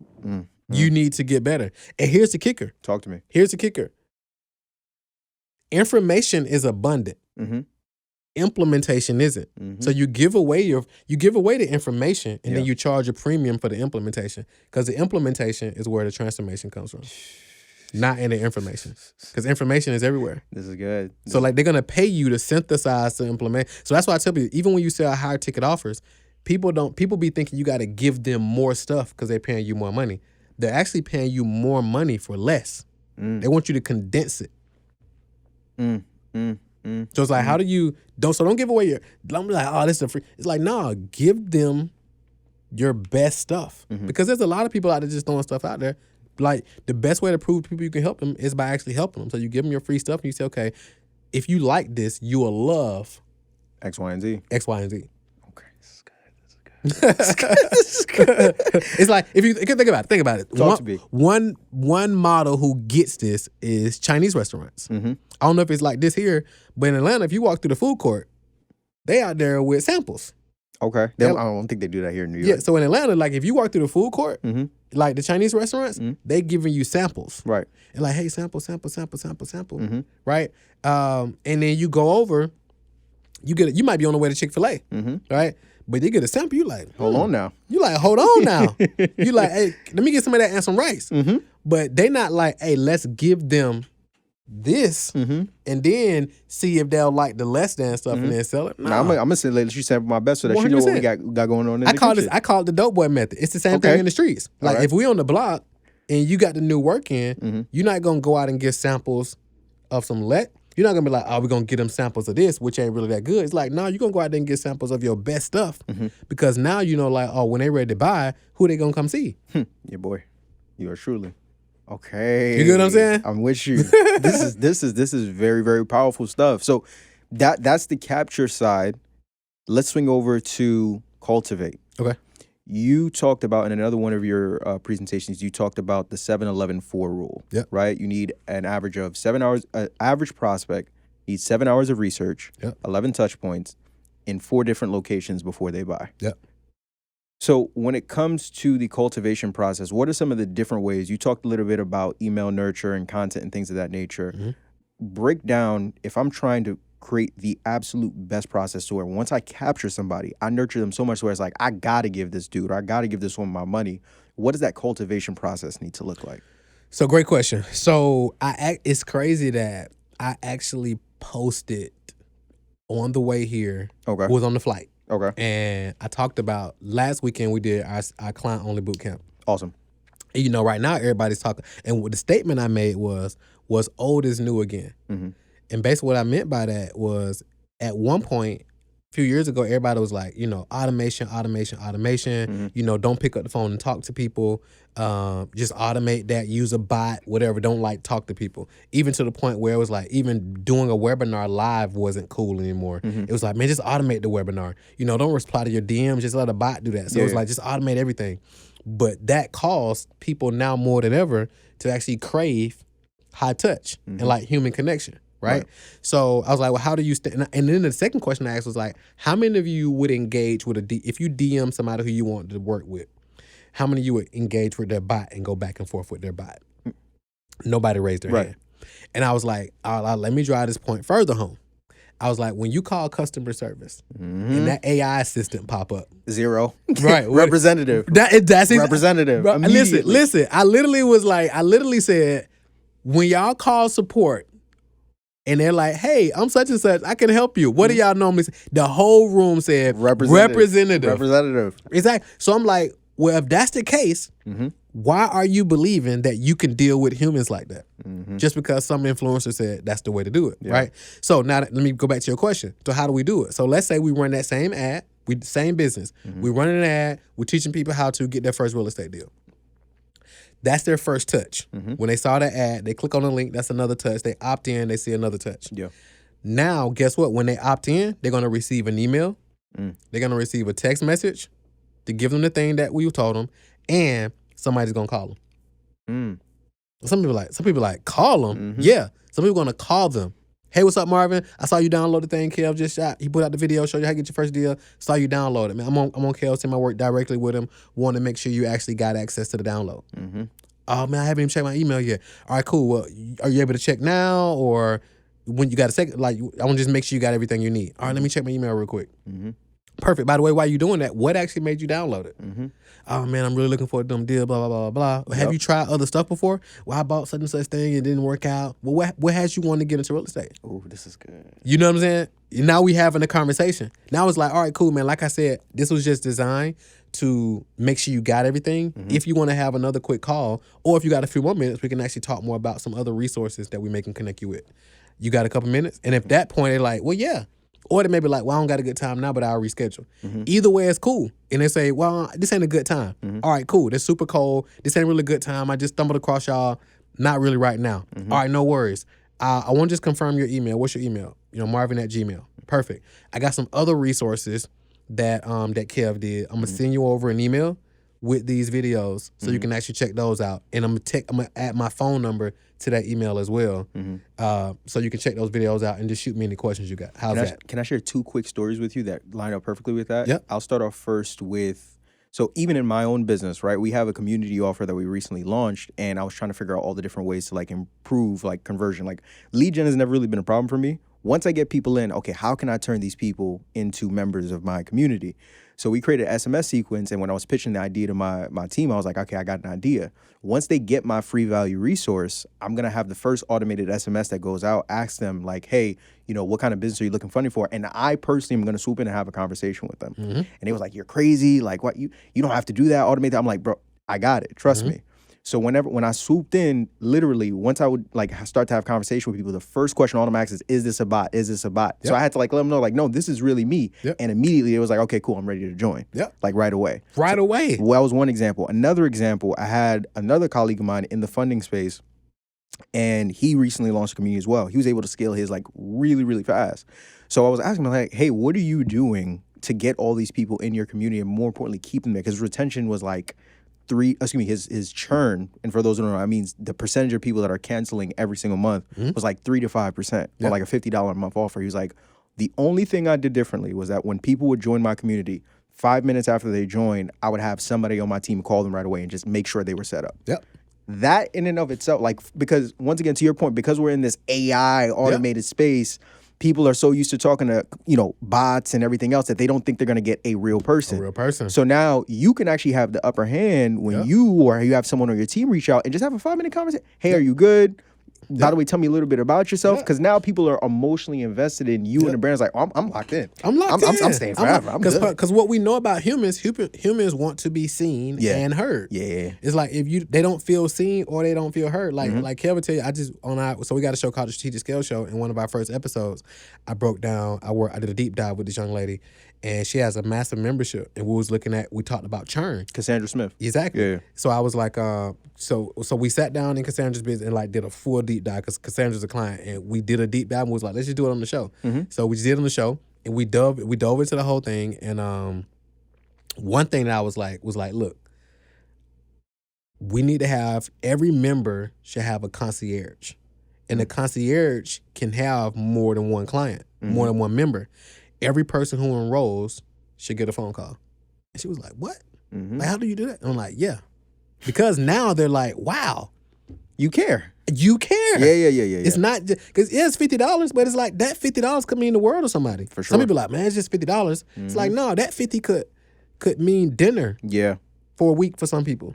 You need to get better. And here's the kicker. Talk to me. Here's the kicker. Information is abundant. Implementation isn't. So you give away the information and then you charge a premium for the implementation, because the implementation is where the transformation comes from, not in the information, because information is everywhere. This is good. So like they're gonna pay you to synthesize, to implement. So that's why I tell people, even when you sell higher ticket offers, people be thinking you got to give them more stuff because they're paying you more money. They're actually paying you more money for less. They want you to condense it. So it's like, how do you don't give away don't be like, oh, this is a free. It's like, nah, give them your best stuff. Because there's a lot of people out there just throwing stuff out there. Like, the best way to prove to people you can help them is by actually helping them. So you give them your free stuff and you say, okay, if you like this, you will love X, Y, and Z. X, Y, and Z. Okay, this is good. It's like, if you think about it. Talk to me. One model who gets this is Chinese restaurants. I don't know if it's like this here, but in Atlanta, if you walk through the food court, they out there with samples. Okay. I don't think they do that here in New York. Yeah, so in Atlanta, like if you walk through the food court, like the Chinese restaurants, they giving you samples. Right. And like, hey, sample, right? And then you go over, you might be on the way to Chick-fil-A, right? But they get a sample, you like, Hold on now. You like, hold on now. You like, hey, let me get some of that and some rice. But they not like, hey, let's give them this and then see if they'll like the less than stuff and then sell it. Nah, I'm gonna say let you sample my best so that 100%. You know what we got going on in the kitchen. I call it the dope boy method. It's the same thing in the streets. Like if we on the block and you got the new work in, you're not gonna go out and get samples of some You're not gonna be like, oh, we're gonna get them samples of this, which ain't really that good. It's like, no, you're gonna go out there and get samples of your best stuff because now you know, like, oh, when they ready to buy, who they gonna come see? Yeah, boy, you are truly. Okay. You get what I'm saying? I'm with you. This is very, very powerful stuff. So that's the capture side. Let's swing over to Cultivate. Okay. You talked about in another one of your presentations, you talked about the 7-11-4 rule. Yep. Right? You need an average of 7 hours. Average prospect needs 7 hours of research, 11 touch points in 4 different locations before they buy. Yep. So when it comes to the cultivation process, what are some of the different ways? You talked a little bit about email nurture and content and things of that nature. Break down, if I'm trying to create the absolute best process to where once I capture somebody, I nurture them so much where it's like, I got to give this dude or I got to give this woman my money. What does that cultivation process need to look like? So great question. So it's crazy that I actually posted on the way here. Okay. Was on the flight. Okay. And I talked about last weekend we did our client only boot camp. Awesome. And, you know, right now everybody's talking. And what the statement I made was old is new again. And basically what I meant by that was at one point, a few years ago, everybody was like, you know, automation. You know, don't pick up the phone and talk to people. Just automate that, use a bot, whatever. Don't like talk to people. Even to the point where it was like even doing a webinar live wasn't cool anymore. It was like, man, just automate the webinar. You know, don't reply to your DMs. Just let a bot do that. So it was like, just automate everything. But that caused people now more than ever to actually crave high touch and like human connection. Right? So I was like, well, how do you and then the second question I asked was like, how many of you would engage with if you DM somebody who you want to work with, how many of you would engage with their bot and go back and forth with their bot? Nobody raised their hand. And I was like, let me drive this point further home. I was like, when you call customer service and that AI assistant pop up. 0. Right. Representative. That's representative. Bro, listen, I literally said, when y'all call support, and they're like, hey, I'm such and such. I can help you. What do y'all normally say? The whole room said representative. Exactly. So I'm like, well, if that's the case, why are you believing that you can deal with humans like that? Just because some influencer said that's the way to do it, right? So now let me go back to your question. So how do we do it? So let's say we run that same ad, same business. We run an ad. We're teaching people how to get their first real estate deal. That's their first touch. When they saw that ad, they click on the link. That's another touch. They opt in. They see another touch. Yeah. Now, guess what? When they opt in, they're going to receive an email. They're going to receive a text message to give them the thing that we told them, and somebody's going to call them. Some people like call them. Yeah. Some people going to call them. Hey, what's up, Marvin? I saw you download the thing Kev just shot. He put out the video, showed you how to get your first deal. Saw you download it. Man, I'm on Kel's team. I work directly with him. Want to make sure you actually got access to the download. Oh, man, I haven't even checked my email yet. All right, cool. Well, are you able to check now or when you got a second? Like, I want to just make sure you got everything you need. All right, let me check my email real quick. Perfect. By the way, while you're doing that, what actually made you download it? Mm-hmm. Oh man, I'm really looking for a dumb deal, blah, blah, blah, blah. Have you tried other stuff before? Well, I bought such and such thing, it didn't work out. Well, what has you want to get into real estate? Oh, this is good. You know what I'm saying? Now we having a conversation. Now it's like, all right, cool, man. Like I said, this was just designed to make sure you got everything. If you want to have another quick call, or if you got a few more minutes, we can actually talk more about some other resources that we may can connect you with. You got a couple minutes? And if that point, they're like, well, yeah. Or they may be like, well, I don't got a good time now, but I'll reschedule. Either way, it's cool. And they say, well, this ain't a good time. All right, cool. This super cold. This ain't really a good time. I just stumbled across y'all. Not really right now. All right, no worries. I want to just confirm your email. What's your email? Marvin@gmail. Perfect. I got some other resources that that Kev did. I'm going to send you over an email with these videos so you can actually check those out. And I'm gonna add my phone number to that email as well, so you can check those videos out and just shoot me any questions you got. How's that? Can I share 2 quick stories with you that line up perfectly with that? Yep. I'll start off first with, so even in my own business, right, we have a community offer that we recently launched, and I was trying to figure out all the different ways to like improve like conversion. Like lead gen has never really been a problem for me. Once I get people in, okay, how can I turn these people into members of my community? So we created an SMS sequence, and when I was pitching the idea to my team, I was like, okay, I got an idea. Once they get my free value resource, I'm going to have the first automated SMS that goes out, ask them like, hey, what kind of business are you looking funding for? And I personally am going to swoop in and have a conversation with them. And they was like, you're crazy. Like, what? You don't have to do that, automate that. I'm like, bro, I got it. Trust me. So when I swooped in, literally, once I would like start to have conversation with people, the first question on them asks is this a bot? Is this a bot? Yep. So I had to like let them know, like, no, this is really me. Yep. And immediately it was like, okay, cool, I'm ready to join. Yep. Like right away. Right away. Well, that was one example. Another example, I had another colleague of mine in the funding space, and he recently launched a community as well. He was able to scale his like really, really fast. So I was asking him like, hey, what are you doing to get all these people in your community and more importantly, keep them there? Because retention was like his churn, and for those who don't know, that means the percentage of people that are canceling every single month was like 3 to 5%, or like a $50 a month offer. He was like, the only thing I did differently was that when people would join my community, 5 minutes after they joined, I would have somebody on my team call them right away and just make sure they were set up. Yep. That in and of itself, like, because once again, to your point, because we're in this AI automated space, people are so used to talking to, bots and everything else that they don't think they're going to get a real person. A real person. So now you can actually have the upper hand when you have someone on your team reach out and just have a 5-minute conversation. Hey, are you good? By the way, tell me a little bit about yourself, because now people are emotionally invested in you and the brand. It's like, I'm locked in. I'm locked in. I'm staying forever. Because what we know about humans want to be seen and heard. Yeah. It's like if they don't feel seen or they don't feel heard. Like Kevin tell you, so we got a show called the Strategic Scale Show. In one of our first episodes, I did a deep dive with this young lady, and she has a massive membership. And we talked about churn. Cassandra Smith. Exactly. Yeah. So I was like, so we sat down in Cassandra's business and like did a full deep dive, because Cassandra's a client, and we did a deep dive and was like, let's just do it on the show. So we just did it on the show, and we dove into the whole thing. And one thing that I was like, look, we need to have, every member should have a concierge, and the concierge can have more than one client, more than one member. Every person who enrolls should get a phone call. And she was like, what? Like, how do you do that? And I'm like, yeah. Because now they're like, wow. You care. You care. Yeah. It's not just, because it's $50, but it's like that $50 could mean the world to somebody. For sure. Some people are like, man, it's just $50. It's like, no, that 50 could mean dinner. Yeah. For a week for some people,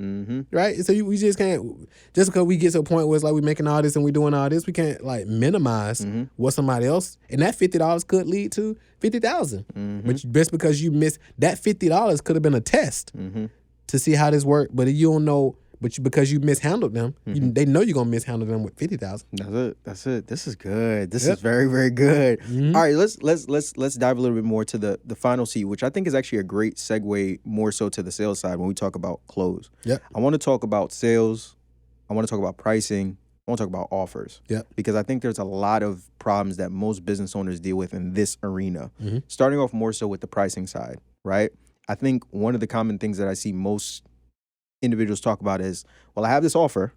right? So we just can't, just because we get to a point where it's like we're making all this and we're doing all this, we can't like minimize what somebody else, and that $50 could lead to $50,000. But just because you missed, that $50 could have been a test to see how this worked, but you don't know. But because you mishandled them, they know you're gonna mishandle them with $50,000. That's it. This is good. This is very, very good. All right, let's dive a little bit more to the final C, which I think is actually a great segue more so to the sales side when we talk about close. Yep. I want to talk about sales. I want to talk about pricing. I want to talk about offers. Yep. Because I think there's a lot of problems that most business owners deal with in this arena. Starting off more so with the pricing side, right? I think one of the common things that I see most individuals talk about is, well, I have this offer.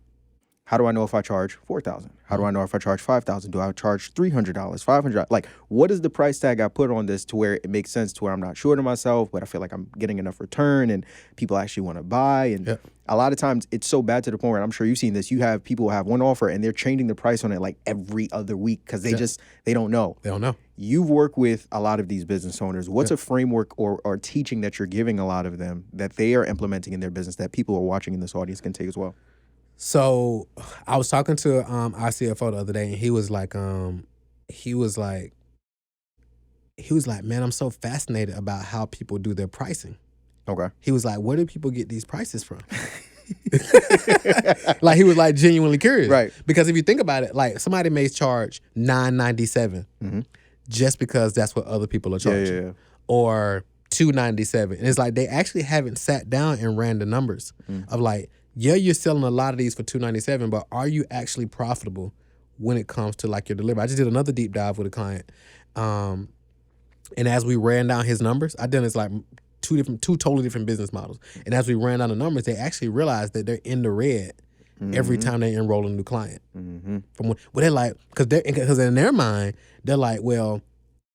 How do I know if I charge $4,000? How do I know if I charge $5,000? Do I charge $300, $500? Like, what is the price tag I put on this to where it makes sense to where I'm not short of myself, but I feel like I'm getting enough return and people actually want to buy? And a lot of times it's so bad to the point where I'm sure you've seen this. You have people who have one offer and they're changing the price on it like every other week because they don't know. They don't know. You've worked with a lot of these business owners. What's a framework or teaching that you're giving a lot of them that they are implementing in their business that people who are watching in this audience can take as well? So I was talking to our CFO the other day, and he was like, man, I'm so fascinated about how people do their pricing. Okay. He was like, where do people get these prices from? Like, he was like genuinely curious. Right. Because if you think about it, like somebody may charge $9.97 just because that's what other people are charging. Yeah. Or $2.97. And it's like they actually haven't sat down and ran the numbers of like, yeah, you're selling a lot of these for $2.97, but are you actually profitable when it comes to like your delivery? I just did another deep dive with a client. And as we ran down his numbers, I did this like two totally different business models. And as we ran down the numbers, they actually realized that they're in the red every time they enroll a new client. Well, they're like, because in their mind, they're like, well,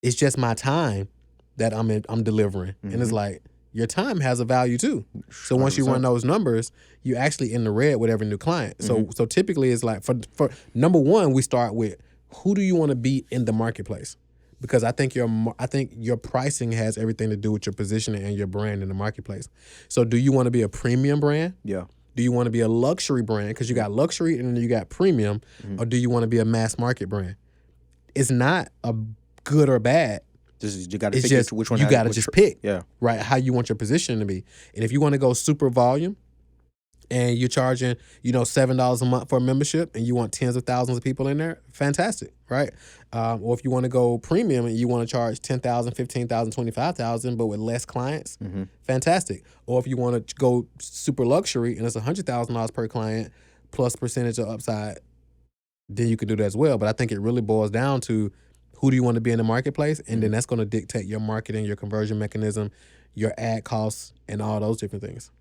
it's just my time that I'm delivering. And it's like, your time has a value too. So once you run those numbers, you're actually in the red with every new client. So typically it's like, for number one, we start with who do you want to be in the marketplace? Because I think your pricing has everything to do with your positioning and your brand in the marketplace. So do you want to be a premium brand? Yeah. Do you want to be a luxury brand? Because you got luxury and then you got premium. Or do you want to be a mass market brand? It's not a good or bad. You got to pick which one. You got to just pick, yeah, right, how you want your position to be. And if you want to go super volume and you're charging, $7 a month for a membership and you want tens of thousands of people in there, fantastic, right? Or if you want to go premium and you want to charge $10,000, $15,000, $25,000, but with less clients, fantastic. Or if you want to go super luxury and it's $100,000 per client plus percentage of upside, then you could do that as well. But I think it really boils down to who do you want to be in the marketplace? And then that's going to dictate your marketing, your conversion mechanism, your ad costs, and all those different things.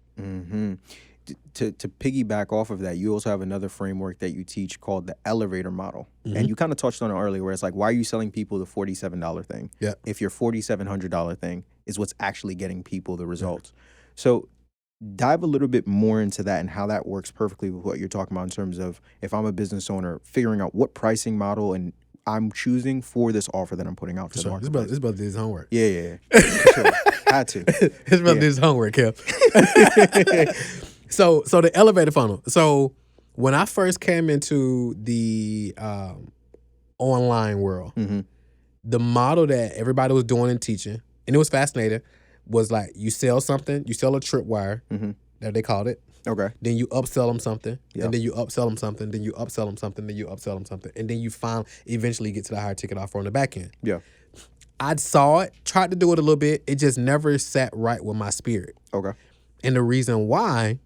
To piggyback off of that, you also have another framework that you teach called the elevator model. And you kind of touched on it earlier where it's like, why are you selling people the $47 thing? Yeah. If your $4,700 thing is what's actually getting people the results. So dive a little bit more into that and how that works perfectly with what you're talking about in terms of if I'm a business owner, figuring out what pricing model and I'm choosing for this offer that I'm putting out to the market. This brother did his homework. Yeah. For sure. Had to. His brother did his homework, Kev. So the elevator funnel. So when I first came into the online world, the model that everybody was doing and teaching, and it was fascinating, was like you sell something, you sell a tripwire, that they called it. Okay. Then you upsell them something, and then you upsell them something, then you upsell them something, then you upsell them something, and then you eventually get to the higher ticket offer on the back end. Yeah. I saw it, tried to do it a little bit. It just never sat right with my spirit. Okay. And the reason why,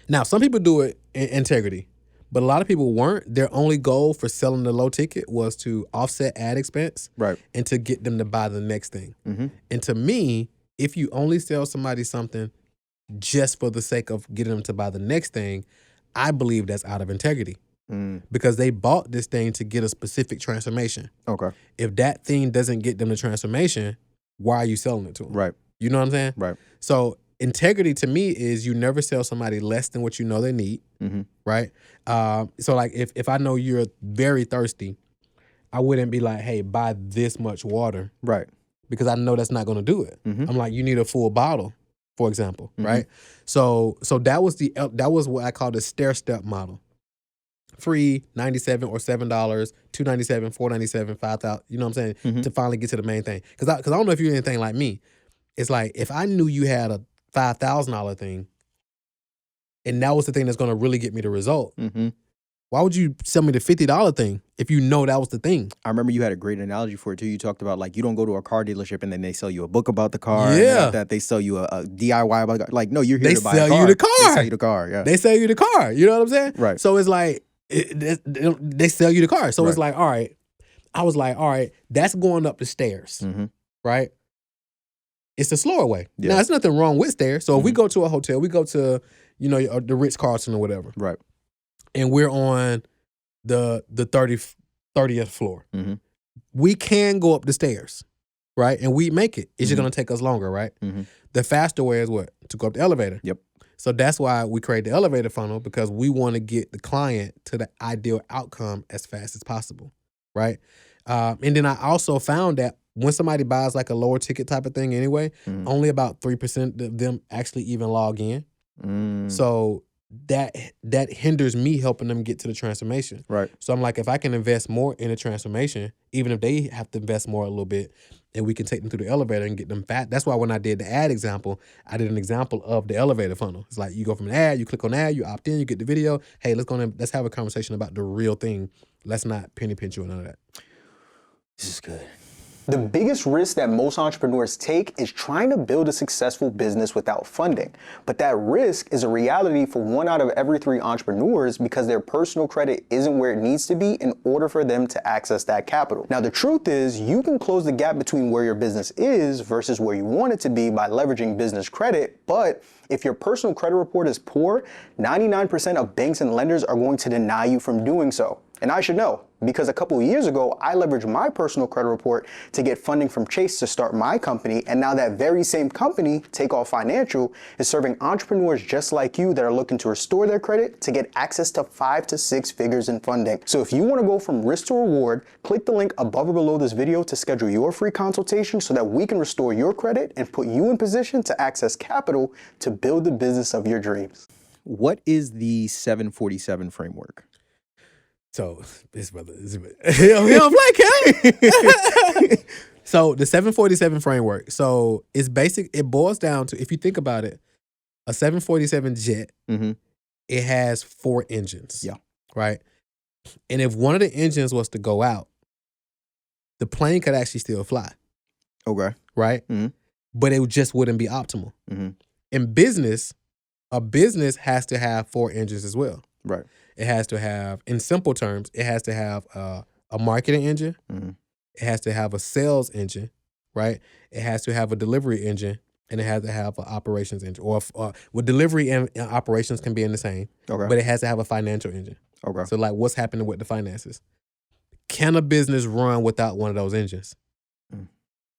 now some people do it in integrity, but a lot of people weren't. Their only goal for selling the low ticket was to offset ad expense, right, and to get them to buy the next thing. And to me, if you only sell somebody something just for the sake of getting them to buy the next thing, I believe that's out of integrity. Because they bought this thing to get a specific transformation. Okay. If that thing doesn't get them the transformation, why are you selling it to them? Right. You know what I'm saying? Right. So integrity to me is you never sell somebody less than what you know they need. Right. So like if I know you're very thirsty, I wouldn't be like, hey, buy this much water. Right. Because I know that's not going to do it. I'm like, you need a full bottle, for example. Right. So that was what I call the stair step model. Free, $97 or $7, $297, $497, $5,000. You know what I'm saying? To finally get to the main thing. Because I don't know if you're anything like me. It's like if I knew you had a $5,000 thing, and that was the thing that's going to really get me the result. Why would you sell me the $50 thing if you know that was the thing? I remember you had a great analogy for it too. You talked about like you don't go to a car dealership and then they sell you a book about the car. Yeah. And that they sell you a DIY about the car. Like, no, you're here They to buy a car. sell you the car. They sell you the car. Yeah. They sell you the car. You know what I'm saying? Right. So it's like they sell you the car. So it's like, all right. I was like, all right, that's going up the stairs. Right? It's the slower way. Yeah. Now, there's nothing wrong with stairs. So if we go to a hotel, we go to, the Ritz-Carlton or whatever. Right. and we're on the 30th floor. Mm-hmm. We can go up the stairs, right? And we make it. It's just Mhm. going to take us longer, right? Mm-hmm. The faster way is what? To go up the elevator. Yep. So that's why we create the elevator funnel, because we want to get the client to the ideal outcome as fast as possible, right? And then I also found that when somebody buys like a lower ticket type of thing anyway, Mm. only about 3% of them actually even log in. Mm. So that hinders me helping them get to the transformation. Right. So I'm like, if I can invest more in the transformation, even if they have to invest more a little bit, and we can take them through the elevator and get them fat. That's why when I did the ad example, I did an example of the elevator funnel. It's like you go from an ad, you click on ad, you opt in, you get the video. Hey, let's have a conversation about the real thing. Let's not penny pinch you or none of that. This is good. The biggest risk that most entrepreneurs take is trying to build a successful business without funding. But that risk is a reality for 1 out of every 3 entrepreneurs because their personal credit isn't where it needs to be in order for them to access that capital. Now, the truth is you can close the gap between where your business is versus where you want it to be by leveraging business credit. But if your personal credit report is poor, 99% of banks and lenders are going to deny you from doing so. And I should know, because a couple of years ago, I leveraged my personal credit report to get funding from Chase to start my company. And now that very same company, Takeoff Financial, is serving entrepreneurs just like you that are looking to restore their credit to get access to 5 to 6 figures in funding. So if you want to go from risk to reward, click the link above or below this video to schedule your free consultation so that we can restore your credit and put you in position to access capital to build the business of your dreams. What is the 747 framework? So this brother, he don't play, Cal. So the 747 framework. So it's basic. It boils down to, if you think about it, a 747 jet. Mm-hmm. It has 4 engines. Yeah. Right. And if one of the engines was to go out, the plane could actually still fly. Okay. Right. Mhm. But it just wouldn't be optimal. Mhm. In business, a business has to have 4 engines as well. Right. It has to have, in simple terms, it has to have a marketing engine. Mhm. It has to have a sales engine, right? It has to have a delivery engine, and it has to have an operations engine. Or delivery and operations can be in the same, Okay. but it has to have a financial engine. Okay. So like, what's happening with the finances? Can a business run without one of those engines? Mm.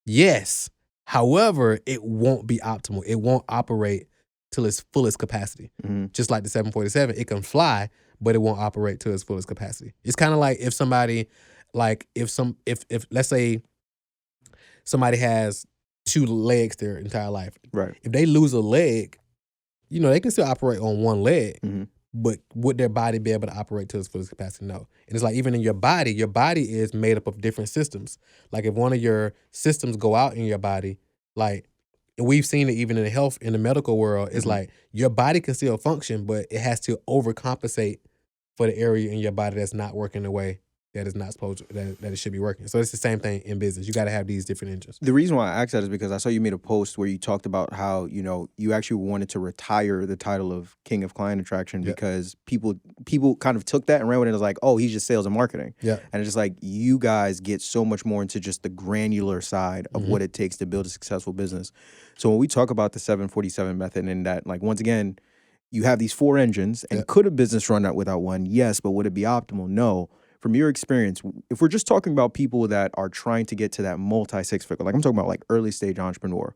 Yes. However, it won't be optimal. It won't operate till its fullest capacity. Mhm. Just like the 747, it can fly, but it won't operate to its fullest capacity. It's kind of like if somebody, like if let's say somebody has 2 legs their entire life. Right. If they lose a leg, they can still operate on one leg, Mhm. but would their body be able to operate to its fullest capacity? No. And it's like even in your body is made up of different systems. Like if one of your systems go out in your body, like, and we've seen it even in the medical world, it's Mhm. like your body can still function, but it has to overcompensate for the area in your body that's not working the way that is not supposed to, that it should be working. So it's the same thing in business. You got to have these different engines. The reason why I asked that is because I saw you made a post where you talked about how, you actually wanted to retire the title of King of Client Attraction Yeah. because people kind of took that and ran with it as like, oh, he's just sales and marketing. Yeah. And it's just like you guys get so much more into just the granular side of Mhm. what it takes to build a successful business. So when we talk about the 747 method and that, like, once again, you have these 4 engines and Yeah. could a business run out without one? Yes, but would it be optimal? No. From your experience, if we're just talking about people that are trying to get to that multi-6 figure, like I'm talking about like early stage entrepreneur,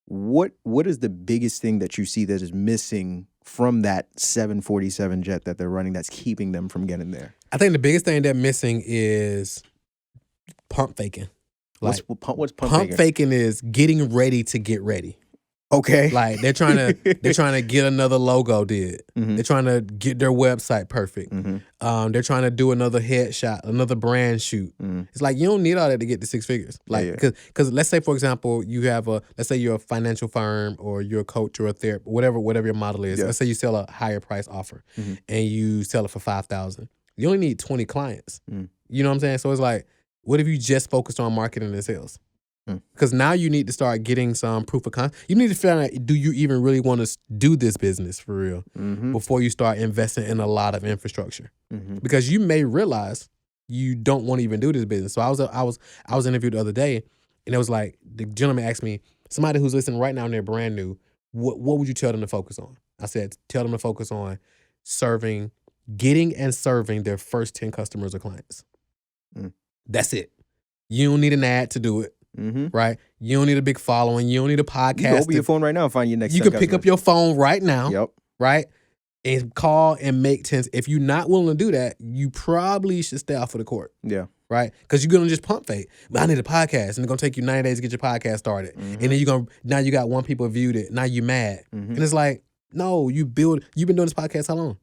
what is the biggest thing that you see that is missing from that 747 jet that they're running that's keeping them from getting there? I think the biggest thing they're missing is pump faking. Like, What's pump faking is getting ready to get ready. Okay. Like they're trying to get another logo did. Mhm. They're trying to get their website perfect. Mhm. They're trying to do another headshot, another brand shoot. Mhm. It's like you don't need all that to get to 6 figures. Like Yeah. because let's say for example let's say you're a financial firm or you're a coach or a therapist, whatever your model is. Yeah. Let's say you sell a higher price offer Mhm. and you sell it for $5,000. You only need 20 clients. Mm. You know what I'm saying? So it's like, what if you just focused on marketing and sales? Mm. Because now you need to start getting some proof of concept. You need to figure out, do you even really want to do this business for real Mhm. before you start investing in a lot of infrastructure? Mhm. Because you may realize you don't want to even do this business. So I was interviewed the other day, and it was like the gentleman asked me, somebody who's listening right now and they're brand new, what would you tell them to focus on? I said, tell them to focus on serving getting and serving their first 10 customers or clients. Mm. That's it. You don't need an ad to do it, right? You don't need a big following. You don't need a podcast. You can open your phone right now and find your next. You can pick up your phone right now, Yep. right? And call and make 10s. If you're not willing to do that, you probably should stay off of the court. Yeah. Right? Because you're gonna just pump fake. But I need a podcast, and it's gonna take you 90 days to get your podcast started. And then now you got 1 people viewed it. Now you mad. And it's like, no, you've been doing this podcast how long?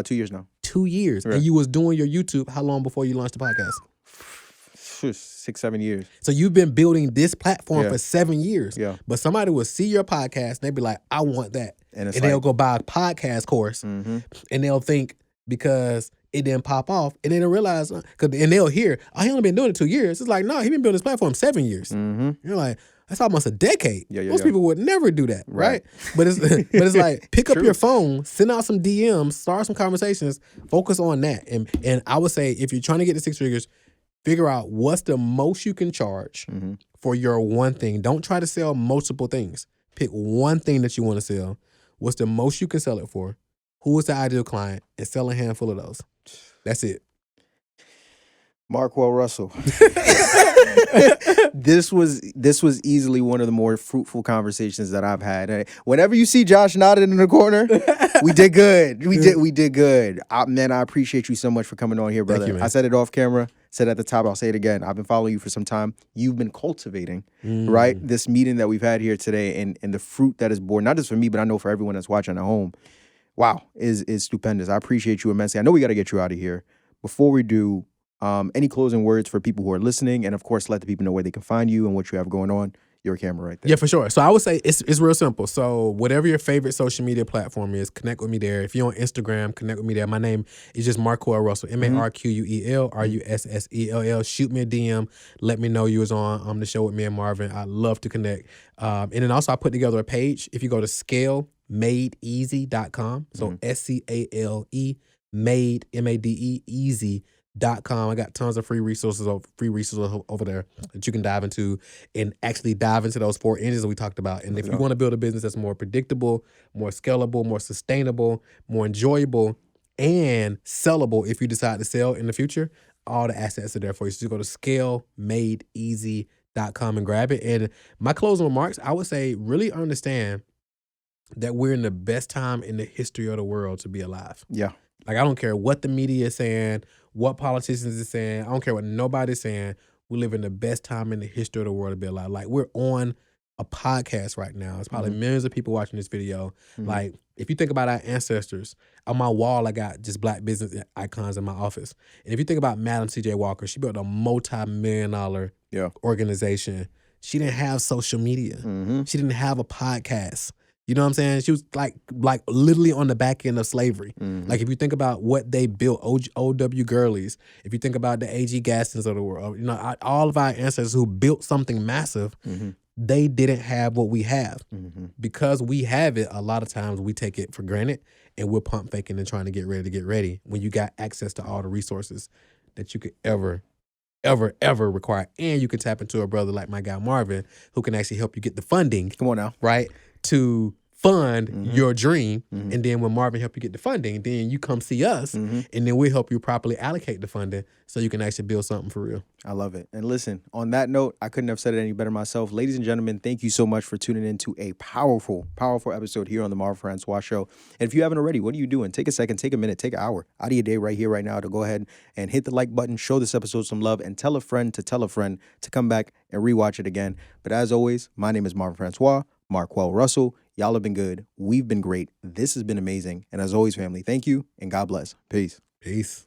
2 years now. 2 years. Right. And you was doing your YouTube how long before you launched the podcast? 6, 7 years. So you've been building this platform Yeah. for 7 years. Yeah. But somebody will see your podcast and they'll be like, I want that. And it's they'll go buy a podcast course and they'll think because it didn't pop off and they don't realize, and they'll hear, oh, he only been doing it 2 years. It's like, no, he been building this platform 7 years. You're like, that's almost a decade. Most people would never do that, right? But it's like, pick up your phone, send out some DMs, start some conversations, focus on that. And I would say, if you're trying to get to 6 figures, figure out what's the most you can charge for your one thing. Don't try to sell multiple things. Pick one thing that you want to sell. What's the most you can sell it for? Who is the ideal client? And sell a handful of those. That's it. Marquell Russell. This was easily one of the more fruitful conversations that I've had. Whenever you see Josh nodding in the corner, we did good. We did good. Man, I appreciate you so much for coming on here, brother. Thank you, man. I said it off camera, said at the top, I'll say it again. I've been following you for some time. You've been cultivating, right? This meeting that we've had here today and the fruit that is born, not just for me, but I know for everyone that's watching at home. Wow, is stupendous. I appreciate you immensely. I know we got to get you out of here. Before we do, any closing words for people who are listening, and of course, let the people know where they can find you and what you have going on. Your camera right there. Yeah, for sure. So I would say it's real simple. So whatever your favorite social media platform is, connect with me there. If you're on Instagram, connect with me there. My name is just Marquell Russell, Marquell Russell. Shoot me a DM. Let me know you was on the show with me and Marvin. I'd love to connect. And then also I put together a page. If you go to scalemadeeasy.com, so SCALE, made, MADE, easy.com. I got tons of free resources over there that you can dive into and actually dive into those 4 engines that we talked about. And if you want to build a business that's more predictable, more scalable, more sustainable, more enjoyable, and sellable if you decide to sell in the future, all the assets are there for you. So you go to scalemadeeasy.com and grab it. And my closing remarks, I would say really understand that we're in the best time in the history of the world to be alive. Yeah. Like, I don't care what the media is saying, what politicians are saying. I don't care what nobody's saying. We live in the best time in the history of the world to be alive. Like, we're on a podcast right now. It's probably millions of people watching this video. Like, if you think about our ancestors, on my wall, I got just Black business icons in my office. And if you think about Madam C.J. Walker, she built a multi-million-dollar organization. She didn't have social media. She didn't have a podcast. You know what I'm saying? She was like literally on the back end of slavery. Like, if you think about what they built, O.W. Gurley's, if you think about the A.G. Gastons of the world, you know, all of our ancestors who built something massive, they didn't have what we have. Because we have it, a lot of times we take it for granted and we're pump faking and trying to get ready when you got access to all the resources that you could ever require. And you can tap into a brother like my guy Marvin, who can actually help you get the funding. Come on now. Right? To fund your dream. And then when Marvin help you get the funding, then you come see us and then we'll help you properly allocate the funding so you can actually build something for real. I love it. And listen, on that note, I couldn't have said it any better myself. Ladies and gentlemen, thank you so much for tuning in to a powerful, powerful episode here on the Marvin Francois Show. And if you haven't already, what are you doing? Take a second, take a minute, take an hour out of your day right here, right now to go ahead and hit the like button, show this episode some love, and tell a friend to come back and rewatch it again. But as always, my name is Marvin Francois, Marquell Russell. Y'all have been good. We've been great. This has been amazing. And as always, family, thank you and God bless. Peace. Peace.